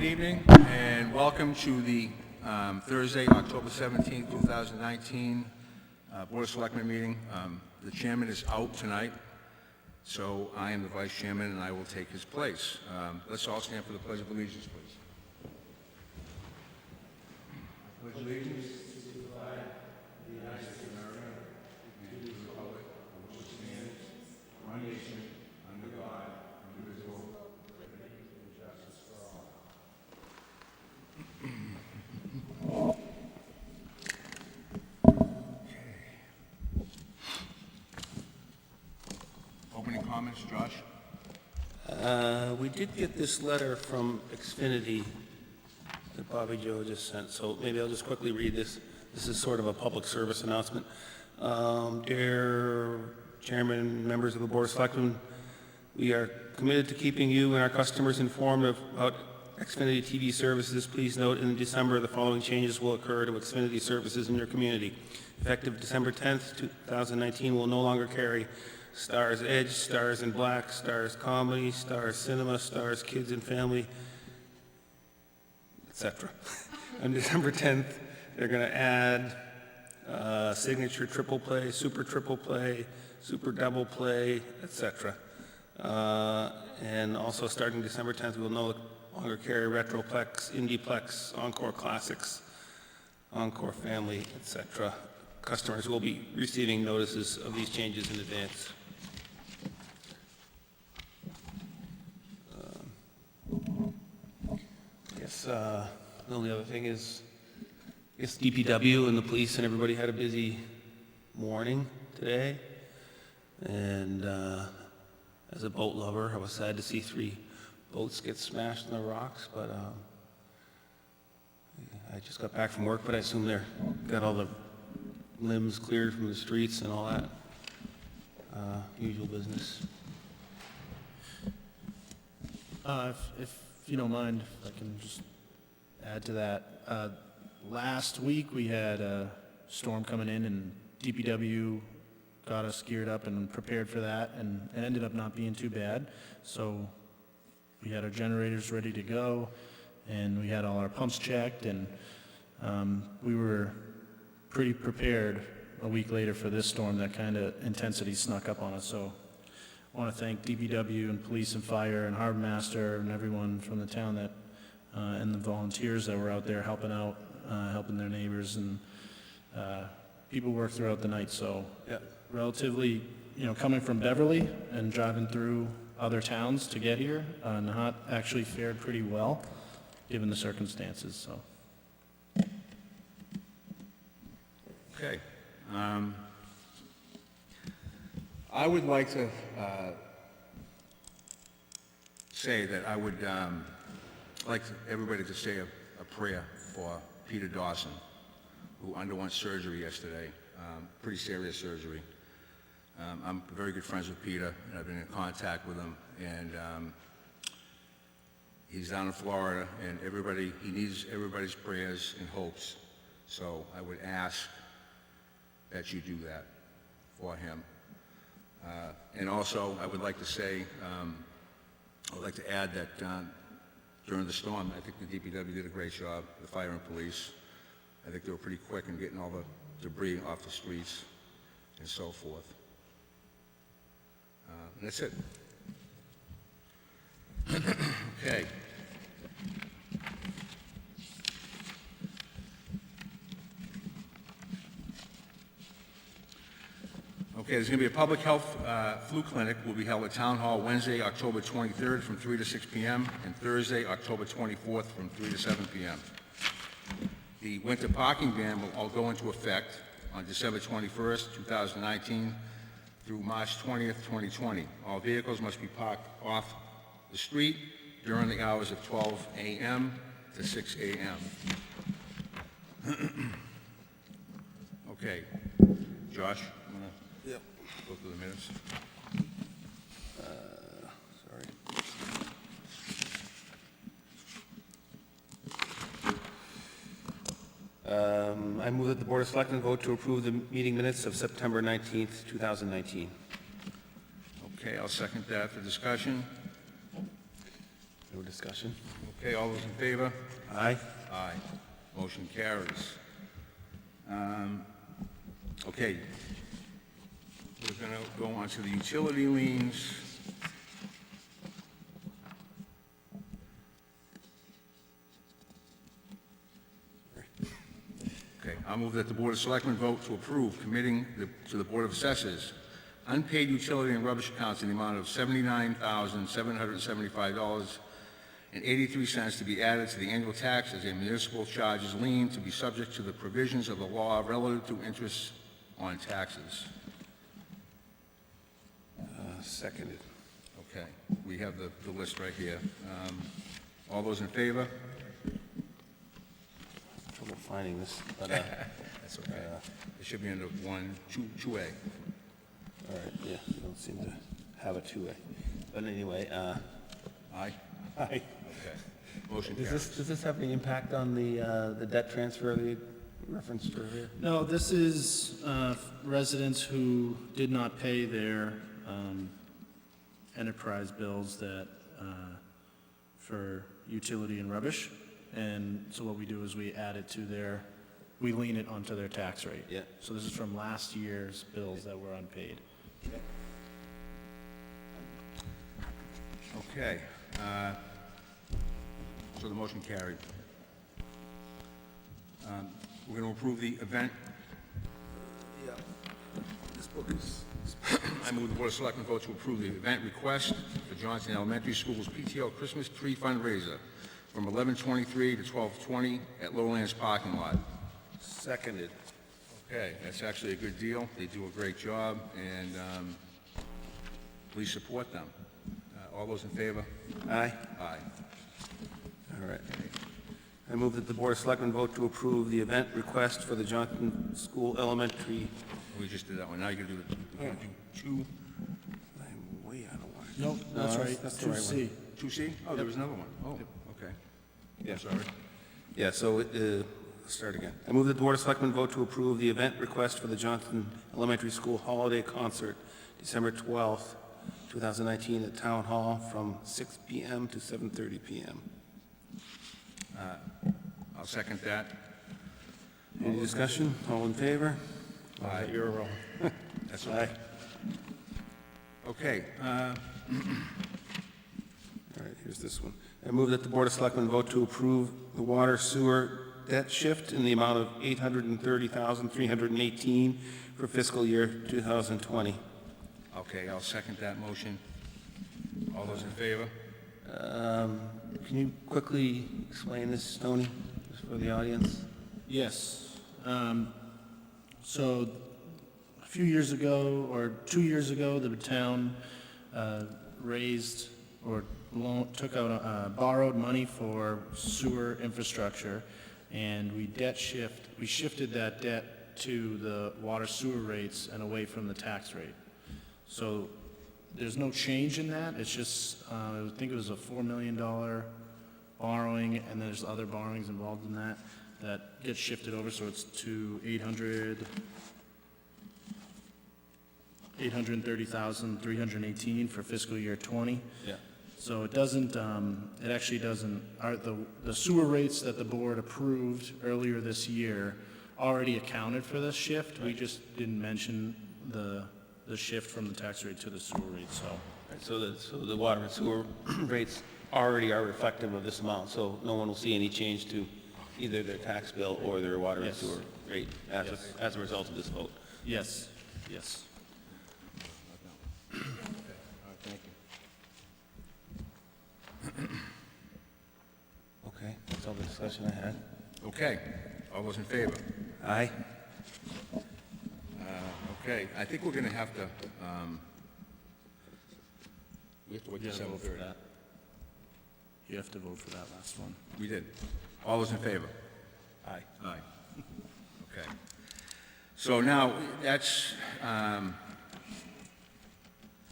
evening, and welcome to the Thursday, October 17th, 2019 Board of Selectmen meeting. The chairman is out tonight, so I am the vice chairman, and I will take his place. Let's all stand for the Pledge of Allegiance, please. I pledge allegiance to the flag of the United States of America and to the republic for which it stands, one nation, under God, indivisible, with liberty and justice for all. Opening comments, Josh? We did get this letter from Xfinity that Bobby Joe just sent, so maybe I'll just quickly read this. This is sort of a public service announcement. Dear Chairman, members of the Board of Selectmen, we are committed to keeping you and our customers informed about Xfinity TV services. Please note in December the following changes will occur to Xfinity services in your community. Effective December 10th, 2019, we'll no longer carry Stars Edge, Stars in Black, Stars Comedy, Stars Cinema, Stars Kids and Family, etc. On December 10th, they're going to add Signature Triple Play, Super Triple Play, Super Double Play, etc. And also starting December 10th, we will no longer carry Retroplex, Indieplex, Encore Classics, Encore Family, etc. Customers will be receiving notices of these changes in advance. The only other thing is, I guess DPW and the police and everybody had a busy morning today. And as a boat lover, I was sad to see 3 boats get smashed in the rocks, but I just got back from work, but I assume they're got all the limbs cleared from the streets and all that. Usual business. If you don't mind, if I can just add to that. Last week we had a storm coming in, and DPW got us geared up and prepared for that, and it ended up not being too bad. So we had our generators ready to go, and we had all our pumps checked, and we were pretty prepared a week later for this storm. That kind of intensity snuck up on us. So I want to thank DPW and police and fire and harbor master and everyone from the town that and the volunteers that were out there helping out, helping their neighbors, and people worked throughout the night. So Yeah. relatively, coming from Beverly and driving through other towns to get here, Nahant actually fared pretty well given the circumstances. So. Okay. I would like to say that I would like everybody to say a prayer for Peter Dawson, who underwent surgery yesterday, pretty serious surgery. I'm very good friends with Peter, and I've been in contact with him, and he's down in Florida, and he needs everybody's prayers and hopes. So I would ask that you do that for him. And also, I would like to say, I would like to add that during the storm, I think the DPW did a great job, the fire and police. I think they were pretty quick in getting all the debris off the streets and so forth. And that's it. Okay. Okay, there's going to be a public health flu clinic will be held at Town Hall Wednesday, October 23rd from 3 to 6 p.m. and Thursday, October 24th from 3 to 7 p.m. The winter parking ban will all go into effect on December 21st, 2019 through March 20th, 2020. All vehicles must be parked off the street during the hours of 12 a.m. to 6 a.m. Okay, Josh? Yep. Go through the minutes. I move that the Board of Selectmen vote to approve the meeting minutes of September 19th, 2019. Okay, I'll second that for discussion. No discussion? Okay. Okay, all those in favor? Aye. Aye. Motion carries. Okay. We're going to go on to the utility liens. Okay, I'll move that the Board of Selectmen vote to approve committing to the Board of Assessors unpaid utility and rubbish accounts in the amount of $79,775.83 to be added to the annual tax as a municipal charges lien to be subject to the provisions of the law relative to interest on taxes. Seconded. Okay, we have the list right here. All those in favor? Trouble finding this, but, That's okay. It should be under 2A. all right, yeah, we don't seem to have a two-way. But anyway, Aye? aye. Okay. Motion Does carries. this have any impact on the debt transfer that you referenced earlier? No, this is residents who did not pay their enterprise bills that, for utility and rubbish. And so what we do is we add it to we lean it onto their tax rate. Yeah. So this is from last year's bills that were unpaid. Okay. So the motion carried. We're going to approve the event. Yeah. This book is... I move the Board of Selectmen vote to approve the event request for Johnson Elementary School's PTO Christmas Tree Fundraiser from 11:23 to 12:20 at Lowlands Parking Lot. Seconded. Okay, that's actually a good deal. They do a great job, and please support them. All those in favor? Aye. Aye. All right. I move that the Board of Selectmen vote to approve the event request for the Johnson School Elementary... We just did that one. Now you're going to do two, I'm way out of line. Nope, that's No, right, that's the right 2C. 2C? Oh, there was another one. Oh, okay. Yeah. Sorry. Yeah, so, let's start again. I move that the Board of Selectmen vote to approve the event request for the Johnson Elementary School Holiday Concert, December 12th, 2019, at Town Hall from 6 p.m. to 7:30 p.m. I'll second that. Any discussion? All in favor? Aye. You're wrong. That's Aye. okay. All right, here's this one. I move that the Board of Selectmen vote to approve the water sewer debt shift in the amount of $830,318 for fiscal year 2020. Okay, I'll second that motion. All those in favor? Can you quickly explain this, Tony, just for the audience? Yes. So a few years ago, or 2 years ago, the town raised or took out, borrowed money for sewer infrastructure, and we shifted that debt to the water sewer rates and away from the tax rate. So there's no change in that. It's just, I think it was a $4 million borrowing, and there's other borrowings involved in that gets shifted over, so it's to $830,318 for fiscal year '20. Yeah. So it doesn't, it actually doesn't, the sewer rates that the board approved earlier this year already accounted for this shift. We just didn't mention the shift from the tax rate to the sewer rate, so. Right, so the water and sewer rates already are reflective of this amount, so no one will see any change to either their tax bill or their water and Yes. sewer rate as Yes. as a result of this vote. Yes, yes. All right, thank you. Okay, that's all the discussion I had. Okay, all those in favor? Aye. Okay, I think we're going to have to, we have to wait You till gotta vote for 7:30. that. You have to vote for that last one. We did. All those in favor? Aye. Aye. Okay. So now, that's,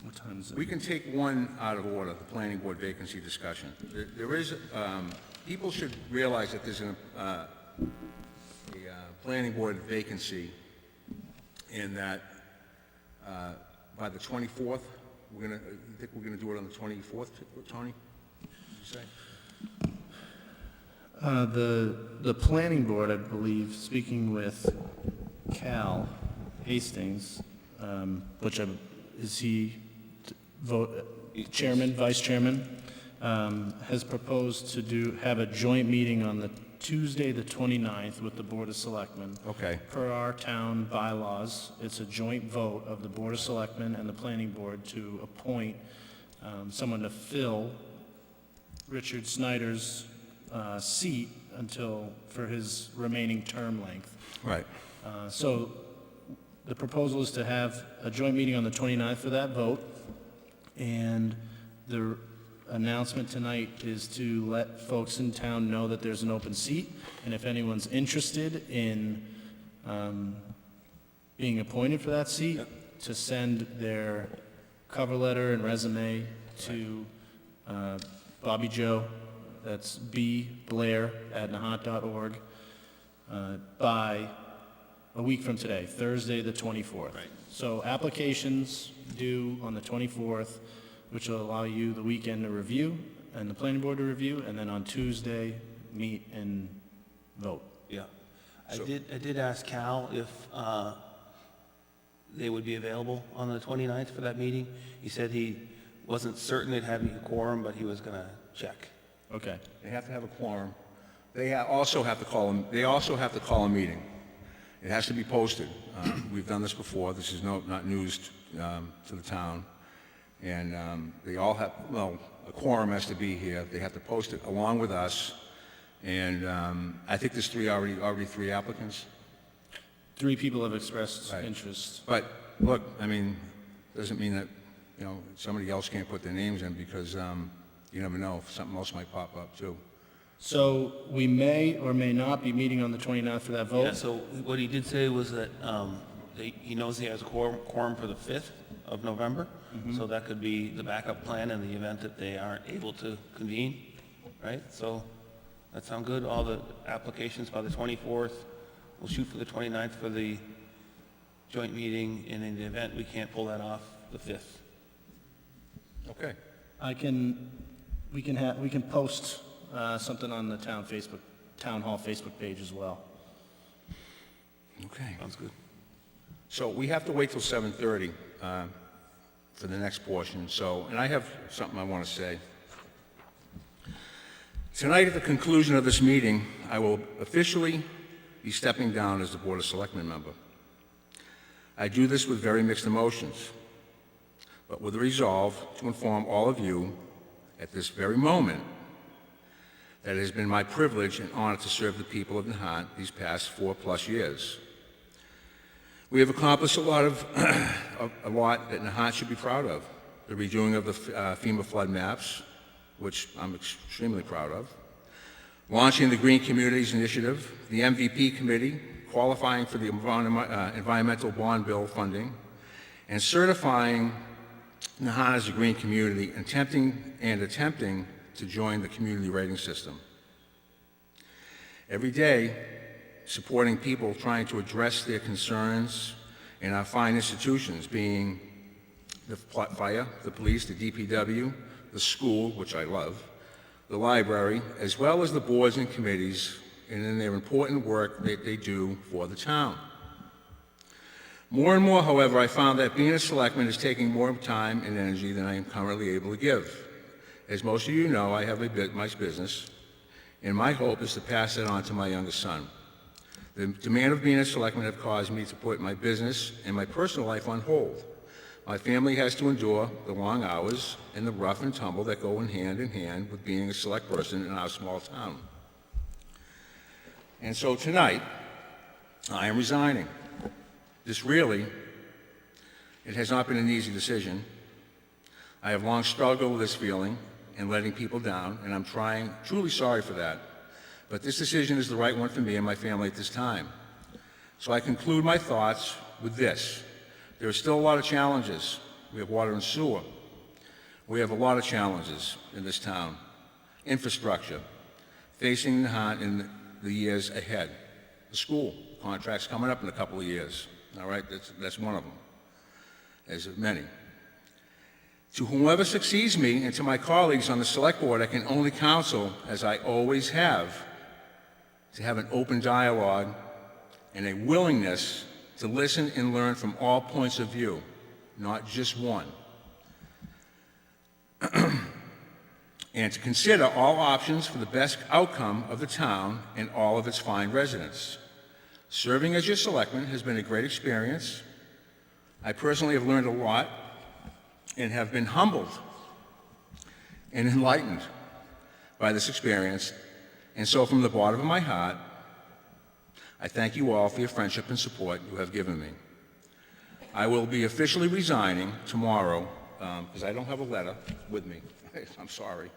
What time is it? we can take one out of order, the planning board vacancy discussion. There is, people should realize that there's a planning board vacancy in that by the 24th, you think we're gonna do it on the 24th, Tony? Did you say? The planning board, I believe, speaking with Cal Hastings, is he chairman, vice chairman, has proposed to have a joint meeting on the Tuesday, the 29th, with the Board of Selectmen. Okay, Per our town bylaws, it's a joint vote of the Board of Selectmen and the Planning Board to appoint someone to fill Richard Snyder's seat for his remaining term length. right. So the proposal is to have a joint meeting on the 29th for that vote, and the announcement tonight is to let folks in town know that there's an open seat, and if anyone's interested in being appointed for that seat, to send their cover letter and resume to Bobby Joe, that's bblair@nahant.org, by a week from today, Thursday, the 24th. Right. So applications due on the 24th, which will allow you the weekend to review, and the planning board to review, and then on Tuesday, meet and vote. Yeah. I did ask Cal if they would be available on the 29th for that meeting. He said he wasn't certain they'd have a quorum, but he was going to check. Okay. They have to have a quorum. They also have to call a meeting. It has to be posted. We've done this before. This is not news to the town. And they all have, a quorum has to be here. They have to post it along with us. And I think there's already three applicants. 3 people have expressed Right. interest. But look, I mean, doesn't mean that, somebody else can't put their names in because you never know, something else might pop up too. So we may or may not be meeting on the 29th for that vote? Yeah, so what he did say was that he knows he has a quorum for the 5th of November, so that could be the backup plan in the event that they aren't able to convene, right? So that sound good? All the applications by the 24th, we'll shoot for the 29th for the joint meeting, and in the event we can't pull that off, the 5th. Okay. We can post something on the town hall Facebook page as well. Okay. Sounds good. So we have to wait till 7:30 for the next portion. And I have something I want to say. Tonight, at the conclusion of this meeting, I will officially be stepping down as the Board of Selectmen member. I do this with very mixed emotions, but with the resolve to inform all of you at this very moment that it has been my privilege and honor to serve the people of Nahant these past 4+ years. We have accomplished a lot that Nahant should be proud of. The redoing of the FEMA flood maps, which I'm extremely proud of. Launching the Green Communities Initiative, the MVP Committee, qualifying for the environmental bond bill funding, and certifying Nahant as a green community, attempting to join the community rating system. Every day, supporting people trying to address their concerns in our fine institutions, being the fire, the police, the DPW, the school, which I love, the library, as well as the boards and committees, and in their important work that they do for the town. More and more, however, I found that being a selectman is taking more time and energy than I am currently able to give. As most of you know, I have my business, and my hope is to pass it on to my youngest son. The demand of being a selectman have caused me to put my business and my personal life on hold. My family has to endure the long hours and the rough and tumble that go in hand with being a select person in our small town. And so tonight, I am resigning. It has not been an easy decision. I have long struggled with this feeling and letting people down, and I'm truly sorry for that. But this decision is the right one for me and my family at this time. So I conclude my thoughts with this. There are still a lot of challenges. We have water and sewer. We have a lot of challenges in this town. Infrastructure, facing Nahant in the years ahead. The school contract's coming up in a couple of years. All right, that's one of them, as of many. To whomever succeeds me and to my colleagues on the select board, I can only counsel, as I always have, to have an open dialogue and a willingness to listen and learn from all points of view, not just one. And to consider all options for the best outcome of the town and all of its fine residents. Serving as your selectman has been a great experience. I personally have learned a lot and have been humbled and enlightened by this experience. And so from the bottom of my heart, I thank you all for your friendship and support you have given me. I will be officially resigning tomorrow because I don't have a letter with me. I'm sorry.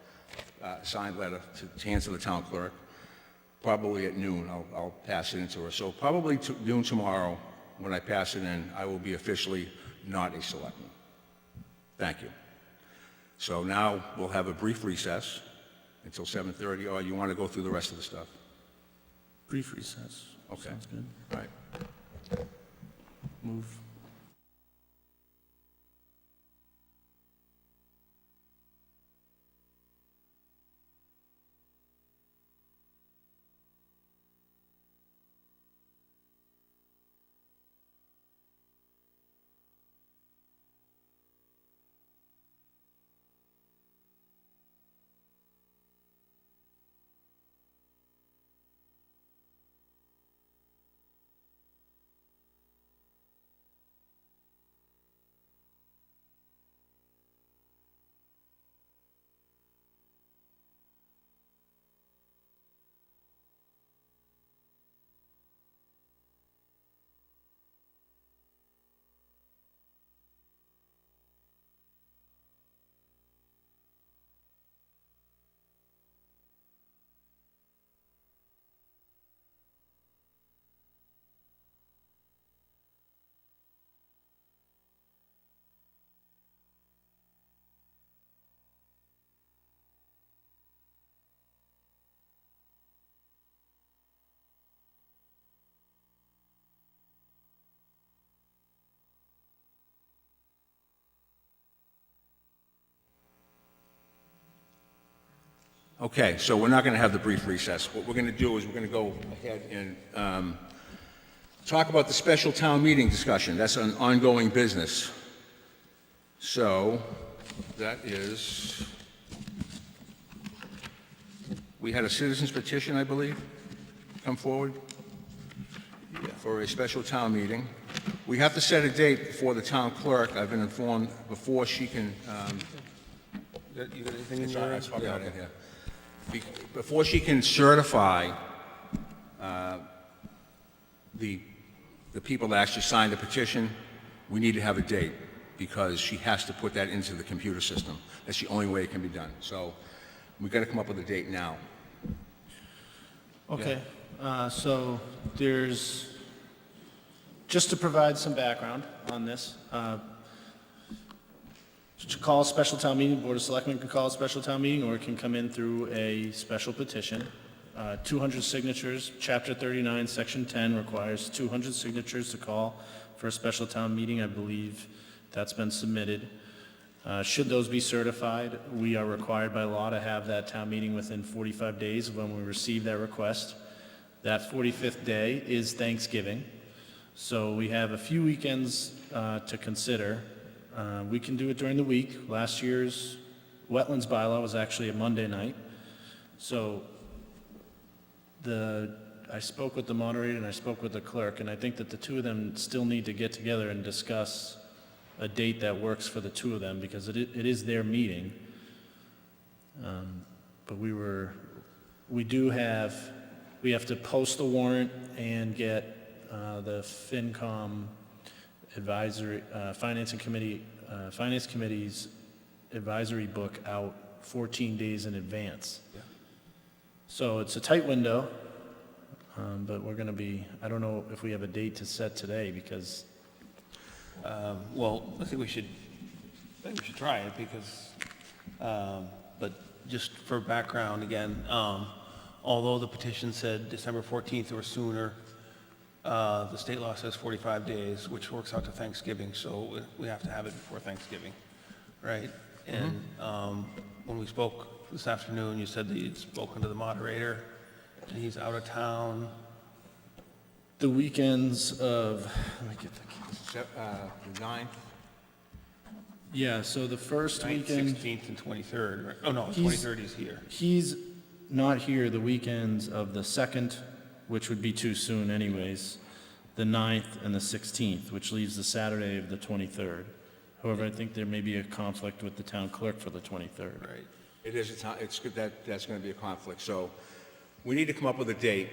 Signed letter to hand to the town clerk. Probably at noon, I'll pass it into her. So probably noon tomorrow, when I pass it in, I will be officially not a selectman. Thank you. So now we'll have a brief recess until 7:30, or you want to go through the rest of the stuff? Brief recess. Okay. Sounds good. All right. Move. Okay, so we're not going to have the brief recess. What we're going to do is we're going to go ahead and talk about the special town meeting discussion. That's an ongoing business. So that is, we had a citizen's petition, I believe, come forward for a special town meeting. We have to set a date before the town clerk. I've been informed before she can, You got anything in it's your... all right, it's probably not in here. Before she can certify the people that actually signed the petition, we need to have a date because she has to put that into the computer system. That's the only way it can be done. So we've got to come up with a date now. Okay, so there's, just to provide some background on this, to call a special town meeting, Board of Selectmen can call a special town meeting, or it can come in through a special petition. 200 signatures, Chapter 39, Section 10 requires 200 signatures to call for a special town meeting. I believe that's been submitted. Should those be certified, we are required by law to have that town meeting within 45 days of when we receive that request. That 45th day is Thanksgiving, so we have a few weekends to consider. We can do it during the week. Last year's wetlands bylaw was actually a Monday night. So I spoke with the moderator and I spoke with the clerk, and I think that the two of them still need to get together and discuss a date that works for the two of them, because it is their meeting. But we have to post the warrant and get the FinCom advisory, Finance Committee's advisory book out 14 days in advance. Yeah. So it's a tight window, but we're going to be, I don't know if we have a date to set today, because Well, I think we should try it because, but just for background again, although the petition said December 14th or sooner, the state law says 45 days, which works out to Thanksgiving, so we have to have it before Thanksgiving, right? And when we spoke this afternoon, you said that you'd spoken to the moderator and he's out of town. The weekends of, let me get the, The 9th? yeah, so the first 9th, weekend, 16th, and 23rd, right? Oh, no, He's- 23rd he's here. he's not here the weekends of the 2nd, which would be too soon anyways, the 9th and the 16th, which leaves the Saturday of the 23rd. However, I think there may be a conflict with the town clerk for the 23rd. Right. It is, it's good that's going to be a conflict, so we need to come up with a date.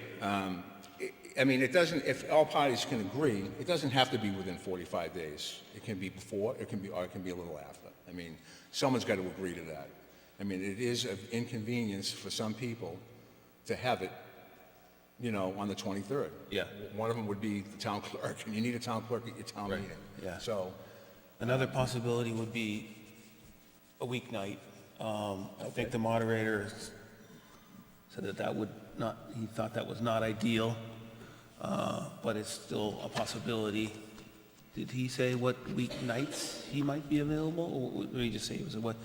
I mean, it doesn't, if all parties can agree, it doesn't have to be within 45 days. It can be before, or it can be a little after. I mean, someone's got to agree to that. I mean, it is an inconvenience for some people to have it, you know, on the 23rd. Yeah. One of them would be the town clerk, and you need a town clerk at your town meeting. Yeah. So, Another possibility would be a weeknight. I think the moderator said that would not, he thought that was not ideal, but it's still a possibility. Did he say what weeknights he might be available, or did he just say it was what?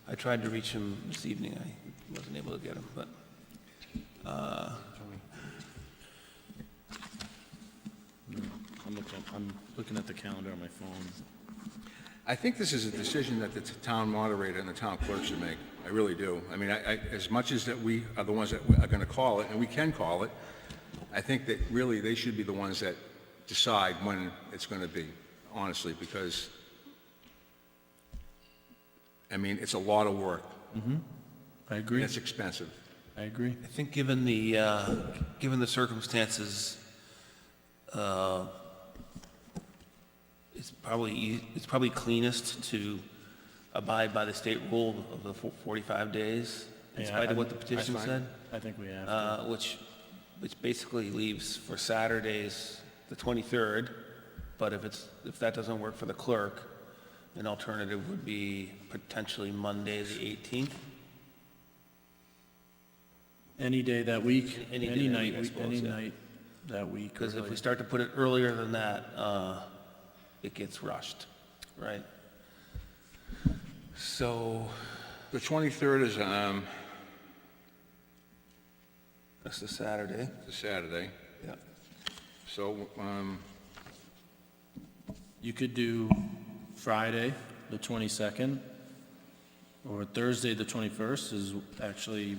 I tried to reach him this evening, I wasn't able to get him, but, I'm looking at the calendar on my phone. I think this is a decision that the town moderator and the town clerk should make. I really do. I mean, as much as that we are the ones that are going to call it, and we can call it, I think that really they should be the ones that decide when it's going to be, honestly, because, I mean, it's a lot of work, I and agree, it's expensive. I agree. I think given the circumstances, it's probably cleanest to abide by the state rule of the 45 days, in Yeah, spite of what the that's petition fine. said, I think we have to. which basically leaves for Saturdays the 23rd, but if that doesn't work for the clerk, an alternative would be potentially Monday, the 18th. Any day that week, Any day any that night, week, I suppose, any yeah. night that week. Because if really. we start to put it earlier than that, it gets rushed, right? So, The 23rd is that's the Saturday. a Saturday, Yeah. so, You could do Friday, the 22nd, or Thursday, the 21st is actually,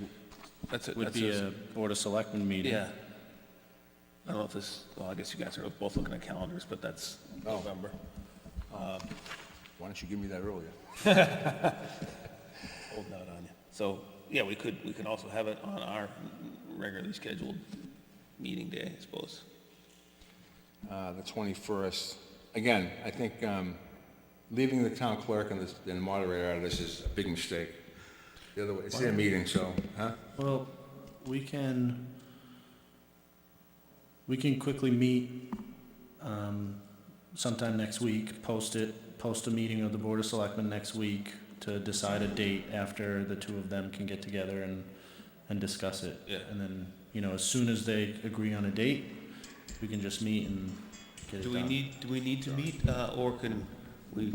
That's it. would be a Board of Selectmen meeting. Yeah. I don't know if this, well, I guess you guys are both looking at calendars, but that's November. why don't you give me that earlier? Holding out on you. So, yeah, we could also have it on our regularly scheduled meeting day, I suppose. The 21st. Again, I think leaving the town clerk and the moderator out of this is a big mistake. The other way, it's their meeting, so, huh? Well, we can quickly meet sometime next week, post a meeting of the Board of Selectmen next week to decide a date after the two of them can get together and discuss it. Yeah. And then, you know, as soon as they agree on a date, we can just meet and get it Do done. we need to meet, or can we? You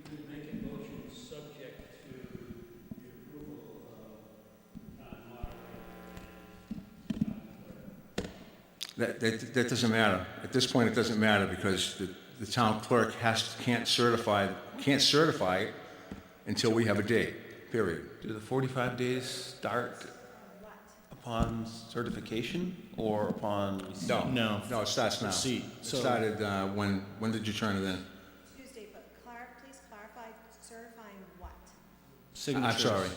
could make a motion subject to the approval of town moderator. That doesn't matter. At this point, it doesn't matter because the town clerk can't certify it until we have a date, period. Do the 45 days start upon certification or upon receipt? No. No, it starts now. Receipt. It So- started, when did you turn it in? Tuesday, but please clarify, certifying what? I'm Signatures. sorry.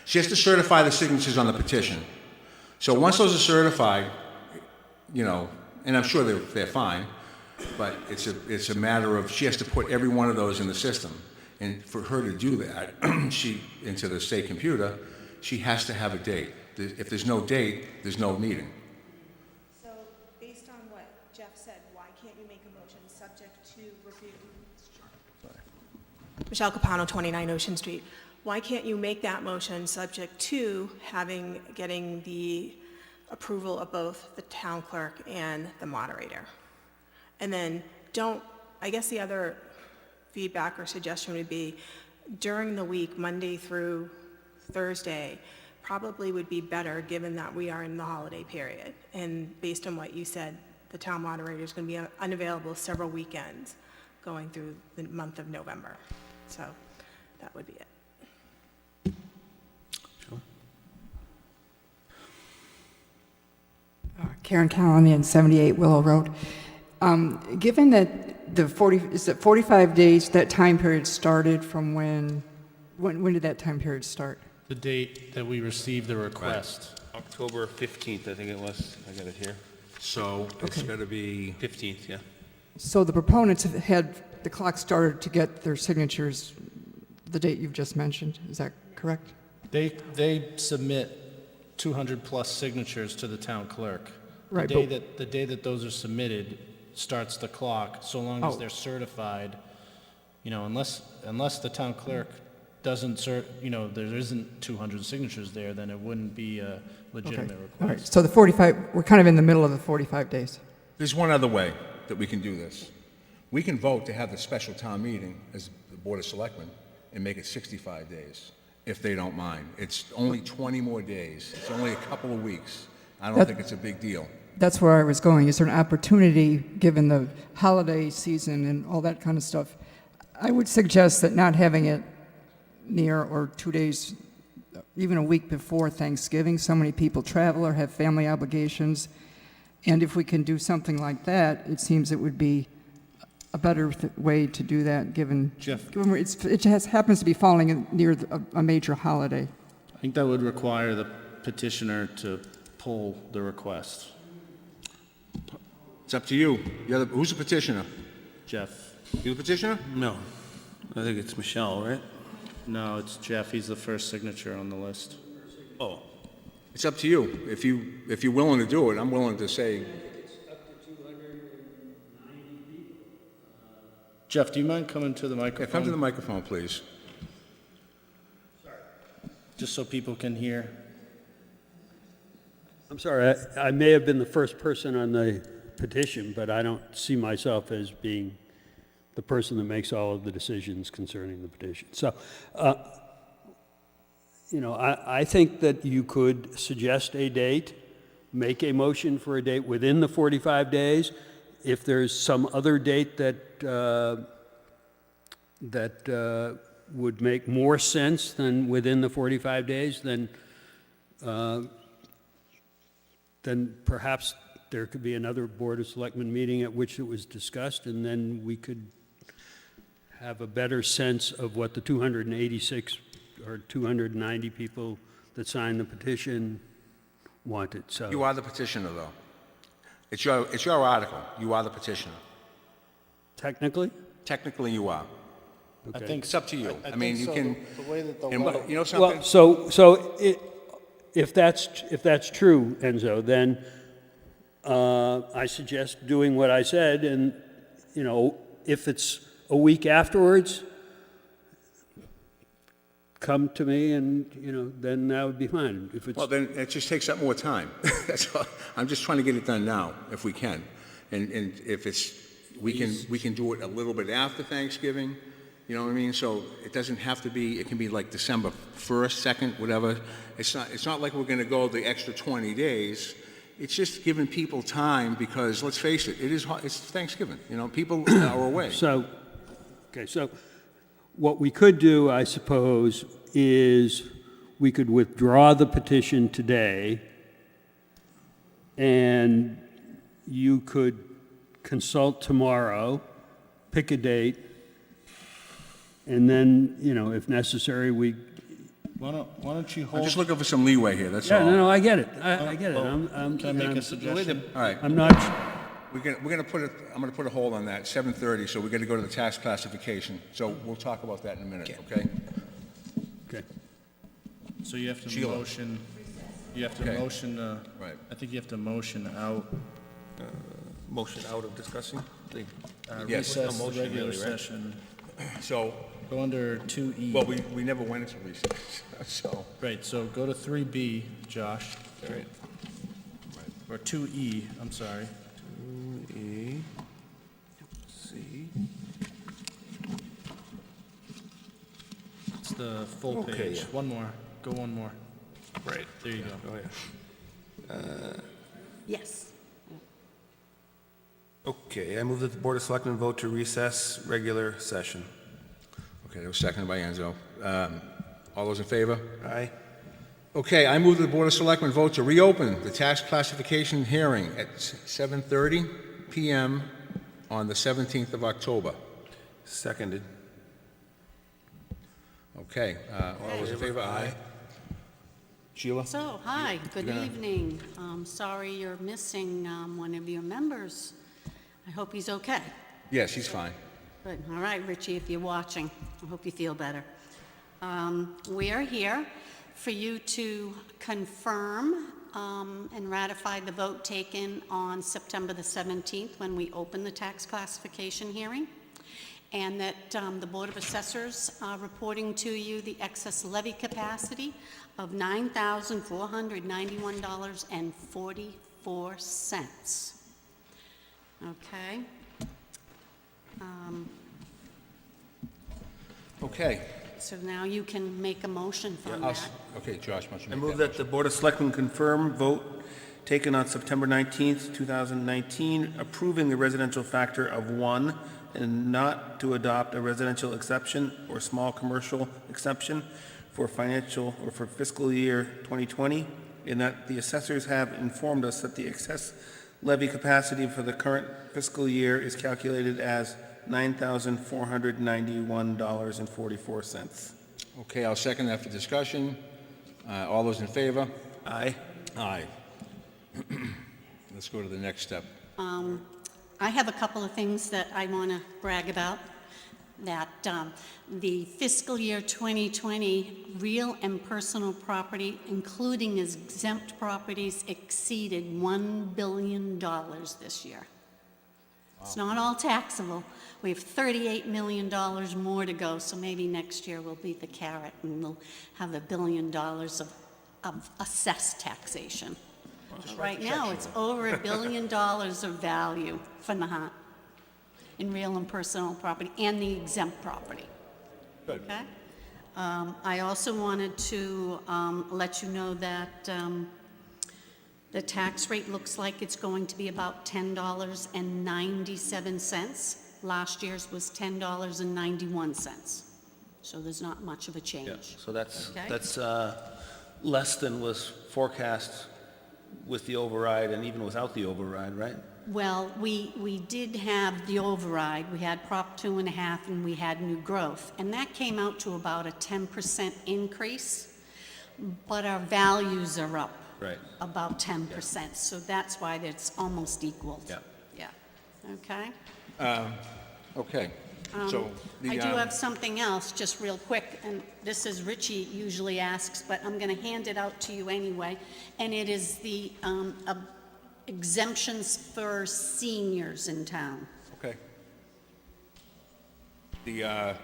She has to certify the signatures on the petition. So once those are certified, you know, and I'm sure they're fine, but it's a matter of, she has to put every one of those in the system. And for her to do that, into the state computer, she has to have a date. If there's no date, there's no meeting. So, based on what Jeff said, why can't you make a motion subject to review? Michelle Capano, 29 Ocean Street. Why can't you make that motion subject to getting the approval of both the town clerk and the moderator? And then I guess the other feedback or suggestion would be during the week, Monday through Thursday, probably would be better, given that we are in the holiday period. And based on what you said, the town moderator is going to be unavailable several weekends going through the month of November. So that would be it. Karen Callahan, 78 Willow Road. Given that the 45 days, that time period started from when did that time period start? The date that we received the request. October 15th, I think it was. I got it here. So it's got to be, 15th, yeah. So the proponents have had the clock started to get their signatures the date you've just mentioned. Is that correct? They submit 200-plus signatures to the town clerk. Right, The day that those are submitted starts the clock, so long as Oh. they're certified. You know, unless the town clerk doesn't there isn't 200 signatures there, then it wouldn't be a legitimate All right, request. so the 45, we're kind of in the middle of the 45 days. there's one other way that we can do this. We can vote to have the special town meeting as the Board of Selectmen and make it 65 days, if they don't mind. It's only 20 more days. It's only a couple of weeks. I don't That- think it's a big deal. That's where I was going. Is there an opportunity, given the holiday season and all that kind of stuff? I would suggest that not having it near or 2 days, even a week before Thanksgiving. So many people travel or have family obligations. And if we can do something like that, it seems it would be a better way to do that, given it just happens to be falling near a major holiday. I think that would require the petitioner to pull the request. It's up to you. Who's the petitioner? Jeff? You the petitioner? No, I think it's Michelle, right? No, it's Jeff. He's the first signature on the list. Oh, It's up to you. If you're willing to do it, I'm willing to say, Jeff, do you mind coming to the yeah, microphone? come to the microphone, please. Just so people can hear. I'm sorry, I may have been the first person on the petition, but I don't see myself as being the person that makes all of the decisions concerning the petition. So, I think that you could suggest a date, make a motion for a date within the 45 days. If there's some other date that would make more sense than within the 45 days, then perhaps there could be another Board of Selectmen meeting at which it was discussed, and then we could have a better sense of what the 286 or 290 people that signed the petition wanted. So You are the petitioner, though. It's your article. You are the petitioner. technically, Technically, you are. I Okay. think It's up to you. I mean, you so. can, The way that the and letter, you know something? well, if that's true, Enzo, then I suggest doing what I said, and if it's a week afterwards, come to me, and then that would be fine. If it's Well, then it just takes up more time. That's all. I'm just trying to get it done now, if we can. And if we can do it a little bit after Thanksgiving, you know what I mean? So it doesn't have to be, it can be like December 1st, 2nd, whatever. It's not like we're gonna go the extra 20 days. It's just giving people time, because let's face it, it's Thanksgiving, people are away. So what we could do, I suppose, is we could withdraw the petition today, and you could consult tomorrow, pick a date, and then, if necessary, we... why don't you I'm hold? just looking for some leeway here, that's all. Yeah, no, I get it. I get it. Can I make a suggestion? All right. I'm not... I'm gonna put a hold on that, 7:30, so we're gonna go to the tax classification. So we'll talk about that in a minute, okay? Okay. So you have to Sheila. motion, Okay. Right. I think you have to motion out, motion out of discussing? Yes. recess the motion, regular really, right? session, So, go under 2E. well, we never went into recess, so. Right, so go to 3B, Josh. Right. Or 2E, I'm sorry. E, C. It's the full Okay, page. yeah. One more, go one more. Right. There you go. Oh, yeah. Yes. Okay, I move that the Board of Selectmen vote to recess regular session. Okay, that was seconded by Enzo. All those in favor? Aye? Okay, I move that the Board of Selectmen vote to reopen the tax classification hearing at 7:30 PM on the 17th of October. Seconded. Okay, all those in favor? Aye. Sheila? So, hi, good gonna- evening. Sorry you're missing one of your members. I hope he's okay. Yes, he's fine. Good. All right, Richie, if you're watching, I hope you feel better. We are here for you to confirm and ratify the vote taken on September the 17th when we opened the tax classification hearing, and that the Board of Assessors are reporting to you the excess levy capacity of $9,491.44. Okay? Okay. So now you can make a motion from I'll that. s- Okay, Josh, why don't you I make move that that the Board of Selectmen confirm vote taken on September 19th, 2019, approving the residential factor of 1 and not to adopt a residential exception or small commercial exception for financial or for fiscal year 2020, in that the assessors have informed us that the excess levy capacity for the current fiscal year is calculated as $9,491.44. Okay, I'll second that for discussion. All those in favor? Aye. Aye. Let's go to the next step. I have a couple of things that I want to brag about. That the fiscal year 2020 real and personal property, including exempt properties, exceeded $1 billion this year. It's not all taxable. We have $38 million more to go, so maybe next year will be the carrot and we'll have $1 billion of assessed taxation. But right now, it's over $1 billion of value for Nahant in real and personal property and the exempt property. Good. Okay? I also wanted to let you know that the tax rate looks like it's going to be about $10.97. Last year's was $10.91. So there's not much of a change. So that's, Okay. that's less than was forecast with the override and even without the override, right? Well, we did have the override. We had Prop 2.5 and we had new growth. And that came out to about a 10% increase, but our values are up Right. about 10%. So that's why it's almost equal. Yeah. Yeah. Okay? Okay, so I do have something else, just real quick, and this is Richie usually asks, but I'm going to hand it out to you anyway. And it is the exemptions for seniors in town. Okay. The,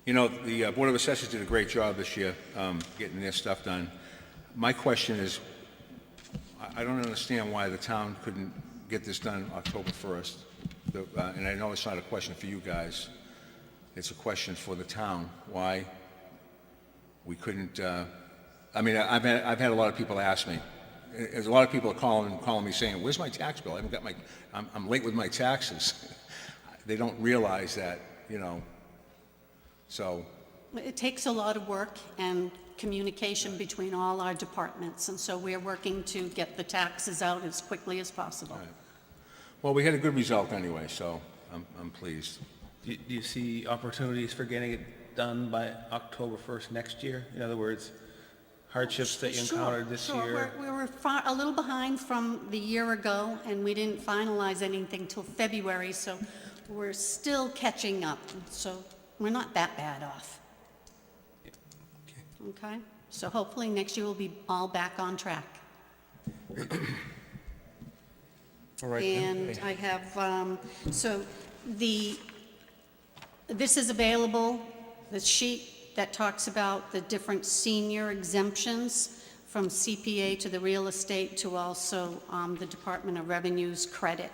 you know, the Board of Assessors did a great job this year getting their stuff done. My question is, I don't understand why the town couldn't get this done October 1st. And I know it's not a question for you guys. It's a question for the town, why we couldn't, I mean, I've had a lot of people ask me. There's a lot of people calling me saying, where's my tax bill? I haven't got my, I'm late with my taxes. They don't realize that, you know, so. It takes a lot of work and communication between all our departments, and so we're working to get the taxes out as quickly as possible. Right. Well, we had a good result anyway, so I'm pleased. Do you see opportunities for getting it done by October 1st next year? In other words, hardships that you encountered this Sure. year? We were a little behind from the year ago, and we didn't finalize anything till February, so we're still catching up. So we're not that bad off. Okay? So hopefully next year we'll be all back on track. All right. And I have, so this is available, the sheet that talks about the different senior exemptions from CPA to the real estate to also the Department of Revenue's credit.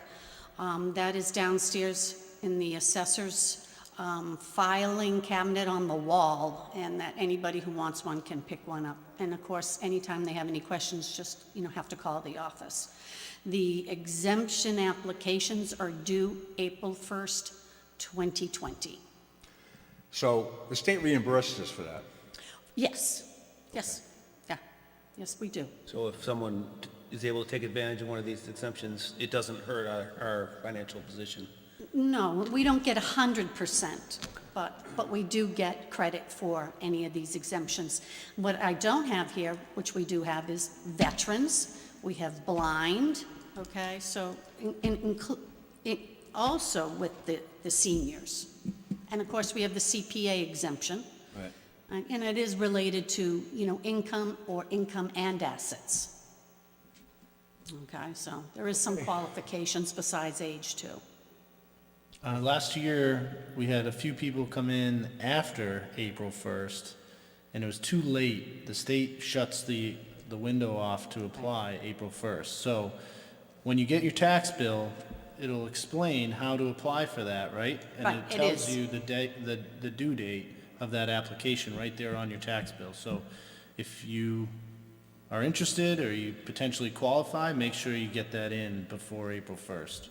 That is downstairs in the assessor's filing cabinet on the wall, and that anybody who wants one can pick one up. And of course, anytime they have any questions, just, have to call the office. The exemption applications are due April 1st, 2020. So the state reimburses us for that. Yes, yes, yeah, yes, we do. So if someone is able to take advantage of one of these exemptions, it doesn't hurt our financial position? No, we don't get 100%, but we do get credit for any of these exemptions. What I don't have here, which we do have, is veterans. We have blind, okay? So also with the seniors. And of course, we have the CPA exemption. Right. And it is related to, income or income and assets. Okay, so there is some qualifications besides age too. Last year, we had a few people come in after April 1st, and it was too late. The state shuts the window off to apply April 1st. So when you get your tax bill, it'll explain how to apply for that, right? Right, And it it tells is. you the due date of that application right there on your tax bill. So if you are interested or you potentially qualify, make sure you get that in before April 1st.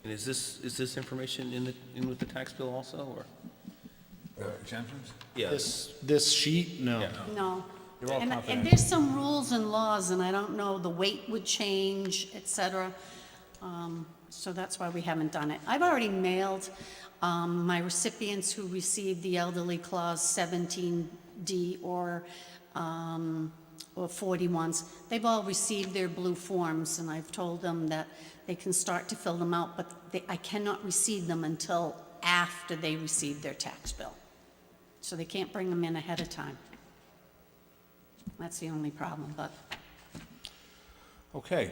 And is this information in with the tax bill also, or? Exemptions? Yeah. This sheet, no. No. You're all And confident. there's some rules and laws, and I don't know, the weight would change, et cetera. So that's why we haven't done it. I've already mailed my recipients who received the elderly clause 17D or 41s. They've all received their blue forms, and I've told them that they can start to fill them out, but I cannot receive them until after they receive their tax bill. So they can't bring them in ahead of time. That's the only problem, but Okay.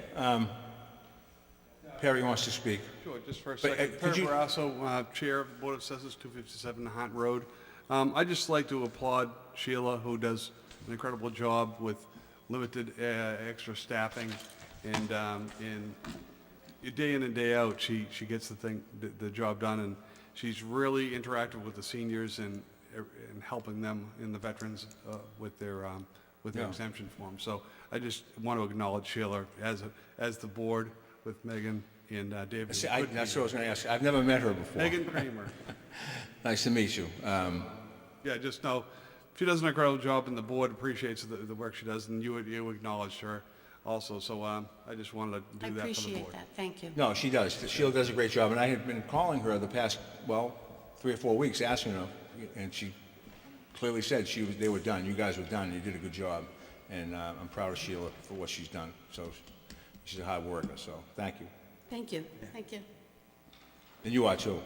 Perry wants to speak. Sure, just for a But, second. could Perry you- Barrasso, Chair of the Board of Assessors, 257 Nahant Road. I'd just like to applaud Sheila, who does an incredible job with limited extra staffing, and day in and day out, she gets the job done, and she's really interactive with the seniors and helping them and the veterans with their Yeah. exemption form. So I just want to acknowledge Sheila as the board with Megan and David. See, that's what I was going to ask. I've never met her before. Megan Kramer. Nice to meet you. Yeah, just know, she does an incredible job, and the board appreciates the work she does, and you acknowledged her also, so I just wanted to I do that for the appreciate board. that. Thank you. No, she does. Sheila does a great job, and I had been calling her the past, 3 or 4 weeks, asking her, and she clearly said they were done. You guys were done. You did a good job, and I'm proud of Sheila for what she's done. So she's a hard worker, so thank you. Thank you. Thank you. And you are too.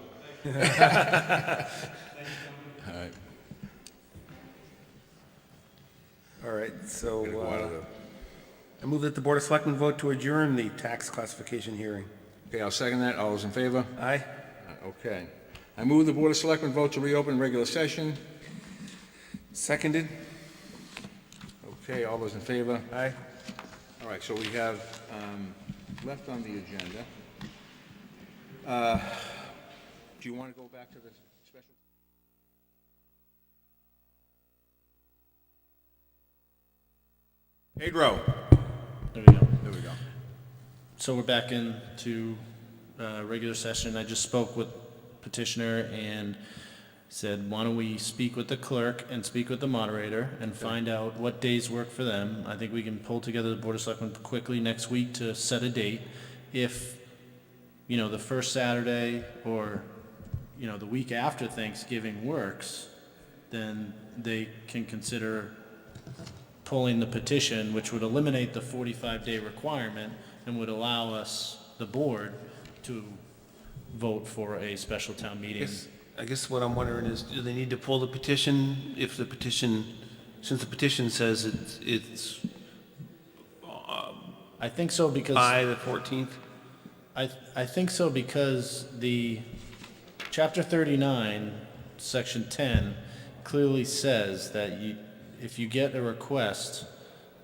All right. All right, so Gotta go out of the- I move that the Board of Selectmen vote to adjourn the tax classification hearing. Okay, I'll second that. All those in favor? Aye? Okay. I move the Board of Selectmen vote to reopen regular session. Seconded? Okay, all those in favor? Aye. All right, so we have left on the agenda. Do you want to go back to the special? Pedro. There we go. There we go. So we're back into regular session. I just spoke with petitioner and said, why don't we speak with the clerk and speak with the moderator and find out what days work for them. I think we can pull together the Board of Selectmen quickly next week to set a date. If, the first Saturday or, the week after Thanksgiving works, then they can consider pulling the petition, which would eliminate the 45-day requirement and would allow us, the board, to vote for a special town meeting. I guess what I'm wondering is, do they need to pull the petition if the petition, since the petition says it's I think so because, by the 14th? I think so because the Chapter 39, Section 10 clearly says that if you get a request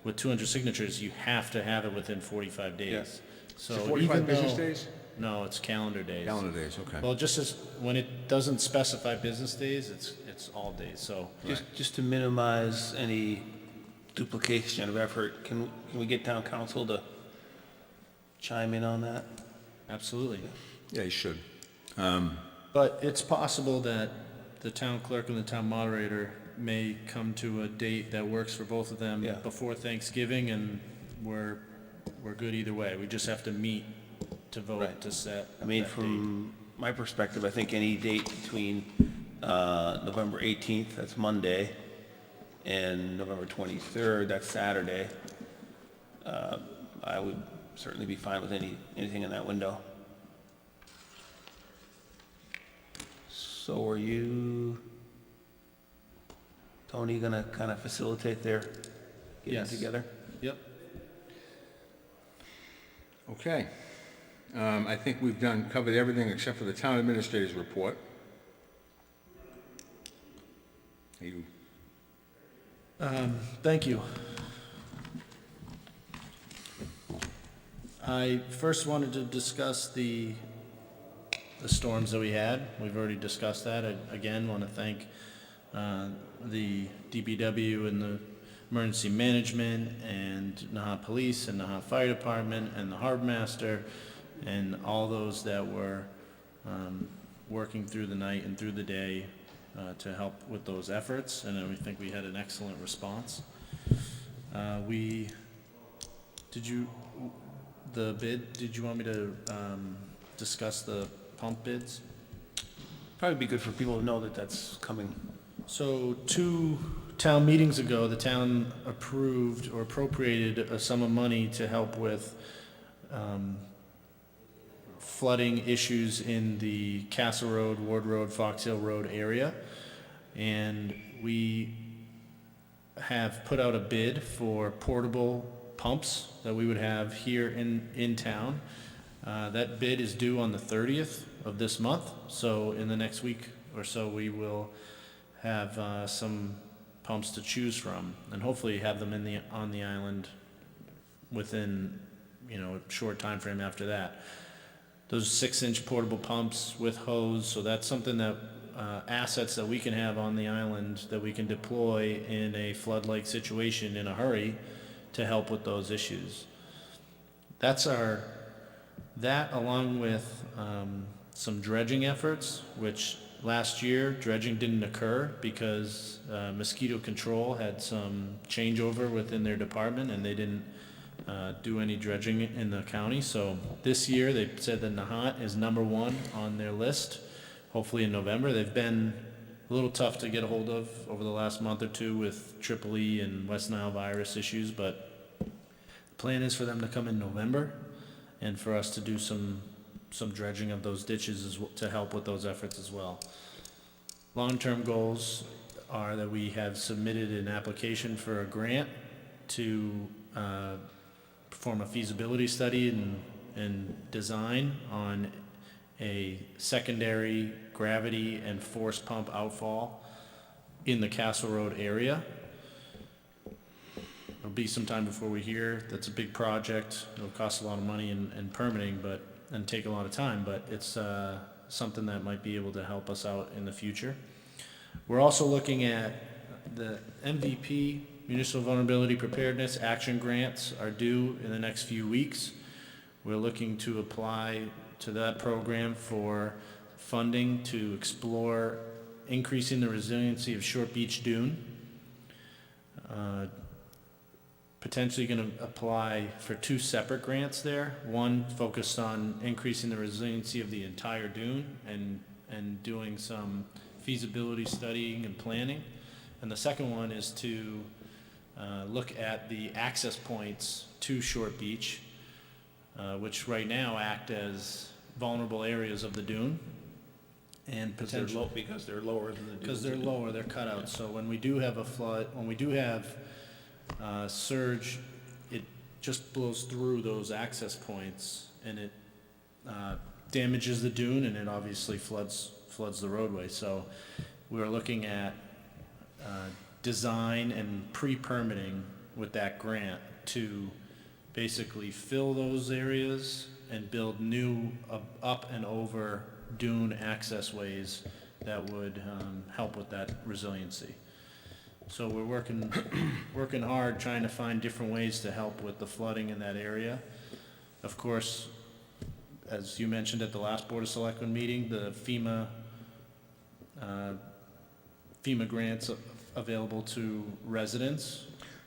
with 200 signatures, you have to have it within 45 days. Yes. So So 45 even business though- days? No, it's calendar days. Calendar days, okay. Well, just as, when it doesn't specify business days, it's all days, so. Just to minimize any duplication of effort, can we get town council to chime in on that? Absolutely. Yeah, you should. But it's possible that the town clerk and the town moderator may come to a date that works for both of them Yeah. before Thanksgiving, and we're good either way. We just have to meet to vote Right. to set I mean, that date. from my perspective, I think any date between November 18th, that's Monday, and November 23rd, that's Saturday, I would certainly be fine with anything in that window. So are you, Tony, gonna kind of facilitate their getting Yes. together? Yep. Okay. I think we've covered everything except for the town administrator's report. You, Thank you. I first wanted to discuss the storms that we had. We've already discussed that. I, again, want to thank the DPW and the emergency management and Nahant Police and Nahant Fire Department and the Harbor Master and all those that were working through the night and through the day to help with those efforts, and we think we had an excellent response. Did you want me to discuss the pump bids? Probably be good for people to know that that's coming. So 2 town meetings ago, the town approved or appropriated a sum of money to help with flooding issues in the Castle Road, Ward Road, Fox Hill Road area. And we have put out a bid for portable pumps that we would have here in town. That bid is due on the 30th of this month, so in the next week or so, we will have some pumps to choose from, and hopefully have them on the island within, a short time frame after that. Those 6-inch portable pumps with hose, so that's something that, assets that we can have on the island that we can deploy in a flood-like situation in a hurry to help with those issues. That along with some dredging efforts, which last year dredging didn't occur because mosquito control had some changeover within their department and they didn't do any dredging in the county. So this year they said that Nahant is #1 on their list. Hopefully in November. They've been a little tough to get a hold of over the last month or two with Triple E and West Nile virus issues, but the plan is for them to come in November and for us to do some dredging of those ditches to help with those efforts as well. Long-term goals are that we have submitted an application for a grant to perform a feasibility study and design on a secondary gravity and force pump outfall in the Castle Road area. It'll be some time before we hear. That's a big project. It'll cost a lot of money and permitting, and take a lot of time, but it's something that might be able to help us out in the future. We're also looking at the MVP, Municipal Vulnerability Preparedness Action Grants, are due in the next few weeks. We're looking to apply to that program for funding to explore increasing the resiliency of Short Beach Dune. Potentially going to apply for 2 separate grants there. One focused on increasing the resiliency of the entire dune and doing some feasibility studying and planning. And the second one is to look at the access points to Short Beach, which right now act as vulnerable areas of the dune. And potentially Because they're lower than the dunes. because they're lower, they're cutouts. So when we do have a flood, when we do have surge, it just blows through those access points and it damages the dune and it obviously floods the roadway. So we're looking at design and pre-permitting with that grant to basically fill those areas and build new up and over dune access ways that would help with that resiliency. So we're working hard, trying to find different ways to help with the flooding in that area. Of course, as you mentioned at the last Board of Selectmen meeting, the FEMA grants available to residents.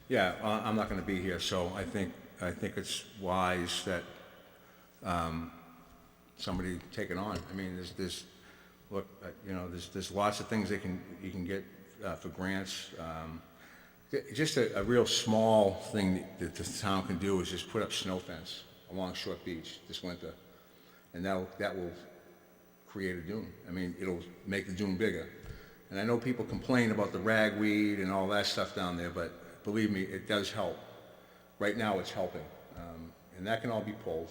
Yeah, I'm not going to be here, so I think it's wise that somebody take it on. I mean, look, there's lots of things you can get for grants. Just a real small thing that the town can do is just put up snow fence along Short Beach this winter, and that will create a dune. I mean, it'll make the dune bigger. And I know people complain about the ragweed and all that stuff down there, but believe me, it does help. Right now, it's helping, and that can all be pulled.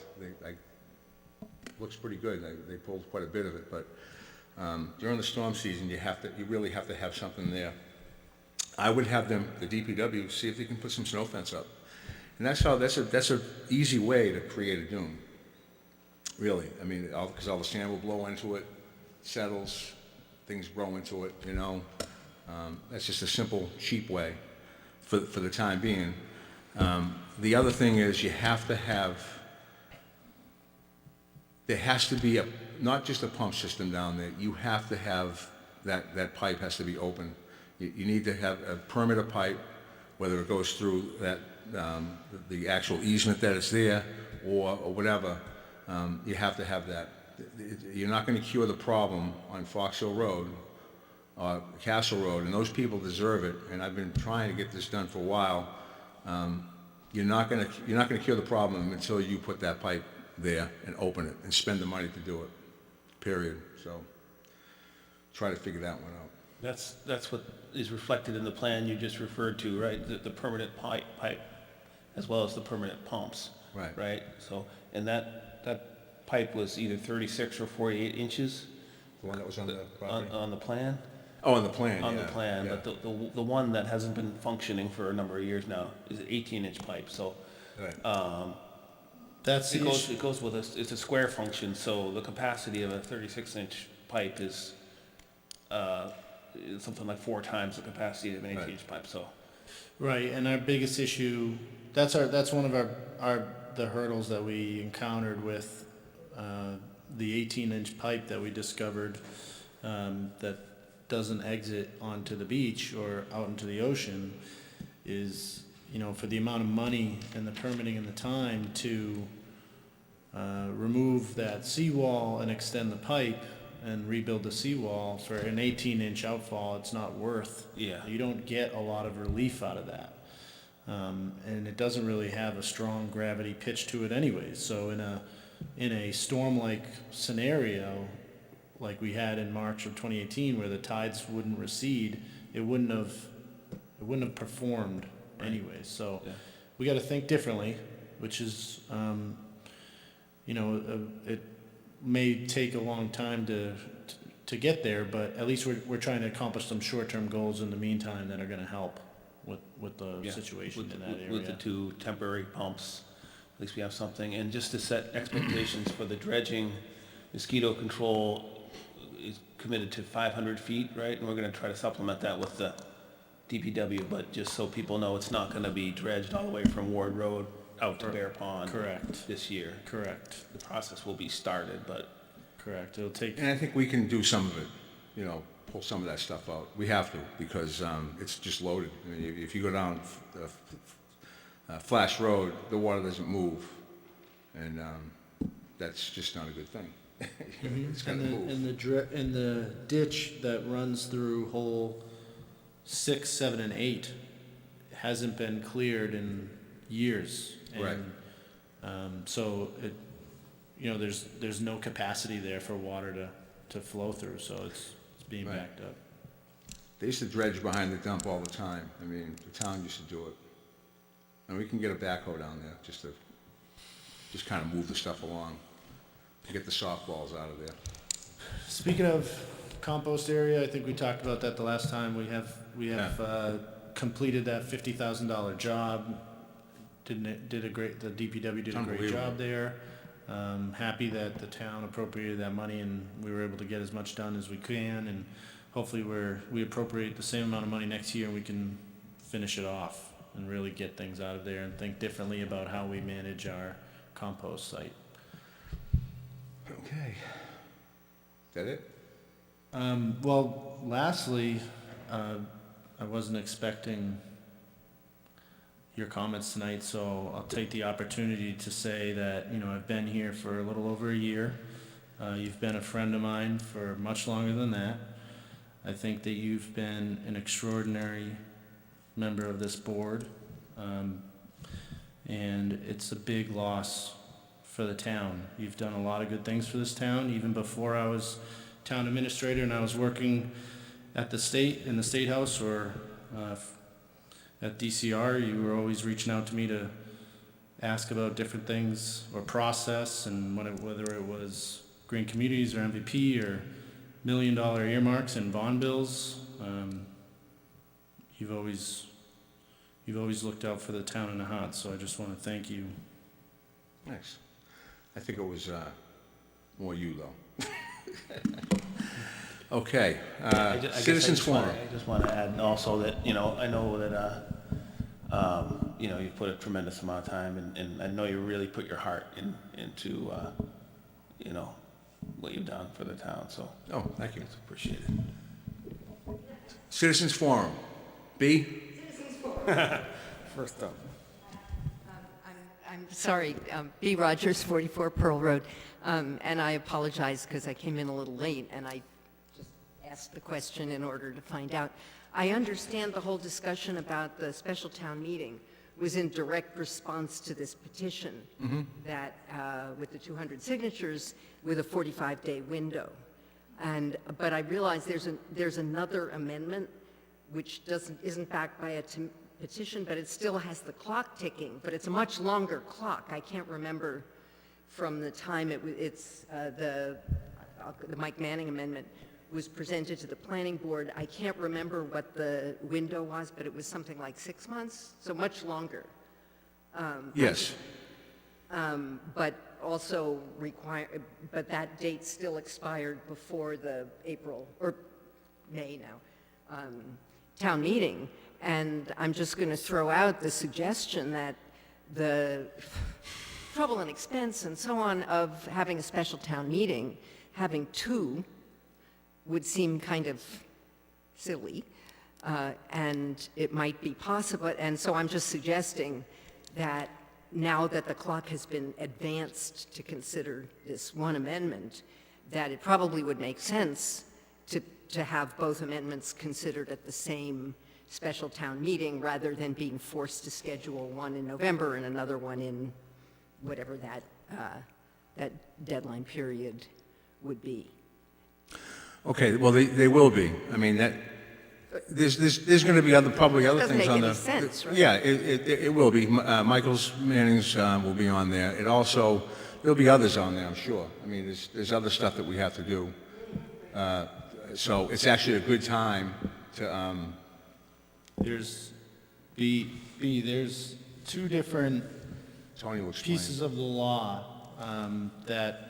Looks pretty good. They pulled quite a bit of it, but during the storm season, you really have to have something there. I would have the DPW, see if they can put some snow fence up, and that's a easy way to create a dune. Really, I mean, because all the sand will blow into it, settles, things grow into it. That's just a simple, cheap way for the time being. The other thing is there has to be not just a pump system down there. You have to have that pipe has to be open. You need to have a permit pipe, whether it goes through the actual easement that is there or whatever. You have to have that. You're not going to cure the problem on Fox Hill Road or Castle Road, and those people deserve it. And I've been trying to get this done for a while. You're not going to cure the problem until you put that pipe there and open it and spend the money to do it. Period. So try to figure that one out. That's what is reflected in the plan you just referred to, right? The permanent pipe, as well as the permanent pumps. Right. Right? So, and that pipe was either 36 or 48 inches The one that was on the property? on the plan? Oh, on the plan, On yeah, the plan, yeah. but the one that hasn't been functioning for a number of years now is an 18-inch pipe, so Right. That's the issue. it goes with it's a square function, so the capacity of a 36-inch pipe is something like 4 times the capacity of an 18-inch pipe, so. Right, and our biggest issue, that's one of the hurdles that we encountered with the 18-inch pipe that we discovered that doesn't exit onto the beach or out into the ocean is, for the amount of money and the permitting and the time to remove that seawall and extend the pipe and rebuild the seawall for an 18-inch outfall, it's not worth. Yeah. You don't get a lot of relief out of that. And it doesn't really have a strong gravity pitch to it anyways. So in a storm-like scenario, like we had in March of 2018, where the tides wouldn't recede, it wouldn't have performed anyways. So Yeah. we got to think differently, which is, it may take a long time to get there, but at least we're trying to accomplish some short-term goals in the meantime that are going to help with the Yeah, situation in that area. With the 2 temporary pumps, at least we have something. And just to set expectations for the dredging, mosquito control is committed to 500 feet, right? And we're going to try to supplement that with the DPW, but just so people know, it's not going to be dredged all the way from Ward Road out to Bear Pond. Correct. This year. Correct. The process will be started, but Correct. It'll take. And I think we can do some of it, pull some of that stuff out. We have to, because it's just loaded. I mean, if you go down Flash Road, the water doesn't move, and that's just not a good thing. It's got to move. And the ditch that runs through hole 6, 7, and 8 hasn't been cleared in years. Right. And so there's no capacity there for water to flow through, so it's being Right. backed up. They used to dredge behind the dump all the time. I mean, the town used to do it. And we can get a backhoe down there just kind of move the stuff along, to get the softballs out of there. Speaking of compost area, I think we talked about that the last time. We have completed that $50,000 job. The DPW did a great Unbelievable. job there. Happy that the town appropriated that money and we were able to get as much done as we can, and hopefully we appropriate the same amount of money next year and we can finish it off and really get things out of there and think differently about how we manage our compost site. Okay. Is that it? Well, lastly, I wasn't expecting your comments tonight, so I'll take the opportunity to say that, I've been here for a little over a year. You've been a friend of mine for much longer than that. I think that you've been an extraordinary member of this board, and it's a big loss for the town. You've done a lot of good things for this town, even before I was town administrator and I was working at the state, in the State House, or at DCR. You were always reaching out to me to ask about different things or process, and whether it was green communities or MVP or $1 million earmarks and bond bills. You've always looked out for the town of Nahant, so I just want to thank you. Nice. I think it was more you, though. Okay, citizens forum. I just want to add also that, I know that, you've put a tremendous amount of time, and I know you really put your heart into, what you've done for the town, so. Oh, thank you. It's appreciated. Citizens forum. B? First up. I'm sorry, B. Rogers, 44 Pearl Road, and I apologize because I came in a little late and I just asked the question in order to find out. I understand the whole discussion about the special town meeting was in direct response to this petition that, with the 200 signatures, with a 45-day window. But I realize there's another amendment which isn't backed by a petition, but it still has the clock ticking, but it's a much longer clock. I can't remember from the time the Mike Manning amendment was presented to the planning board. I can't remember what the window was, but it was something like 6 months, so much longer. Yes. But also but that date still expired before the April, or May now, town meeting. And I'm just going to throw out the suggestion that the trouble and expense and so on of having a special town meeting, having two, would seem kind of silly, and it might be possible. And so I'm just suggesting that now that the clock has been advanced to consider this one amendment, that it probably would make sense to have both amendments considered at the same special town meeting rather than being forced to schedule one in November and another one in whatever that deadline period would be. Okay, well, they will be. I mean, there's going to be probably other Doesn't things make on any the... sense, right? Yeah, it will be. Michael's Manning's will be on there. There'll be others on there, I'm sure. I mean, there's other stuff that we have to do. So it's actually a good time to... There's two different Tony will explain. pieces of the law that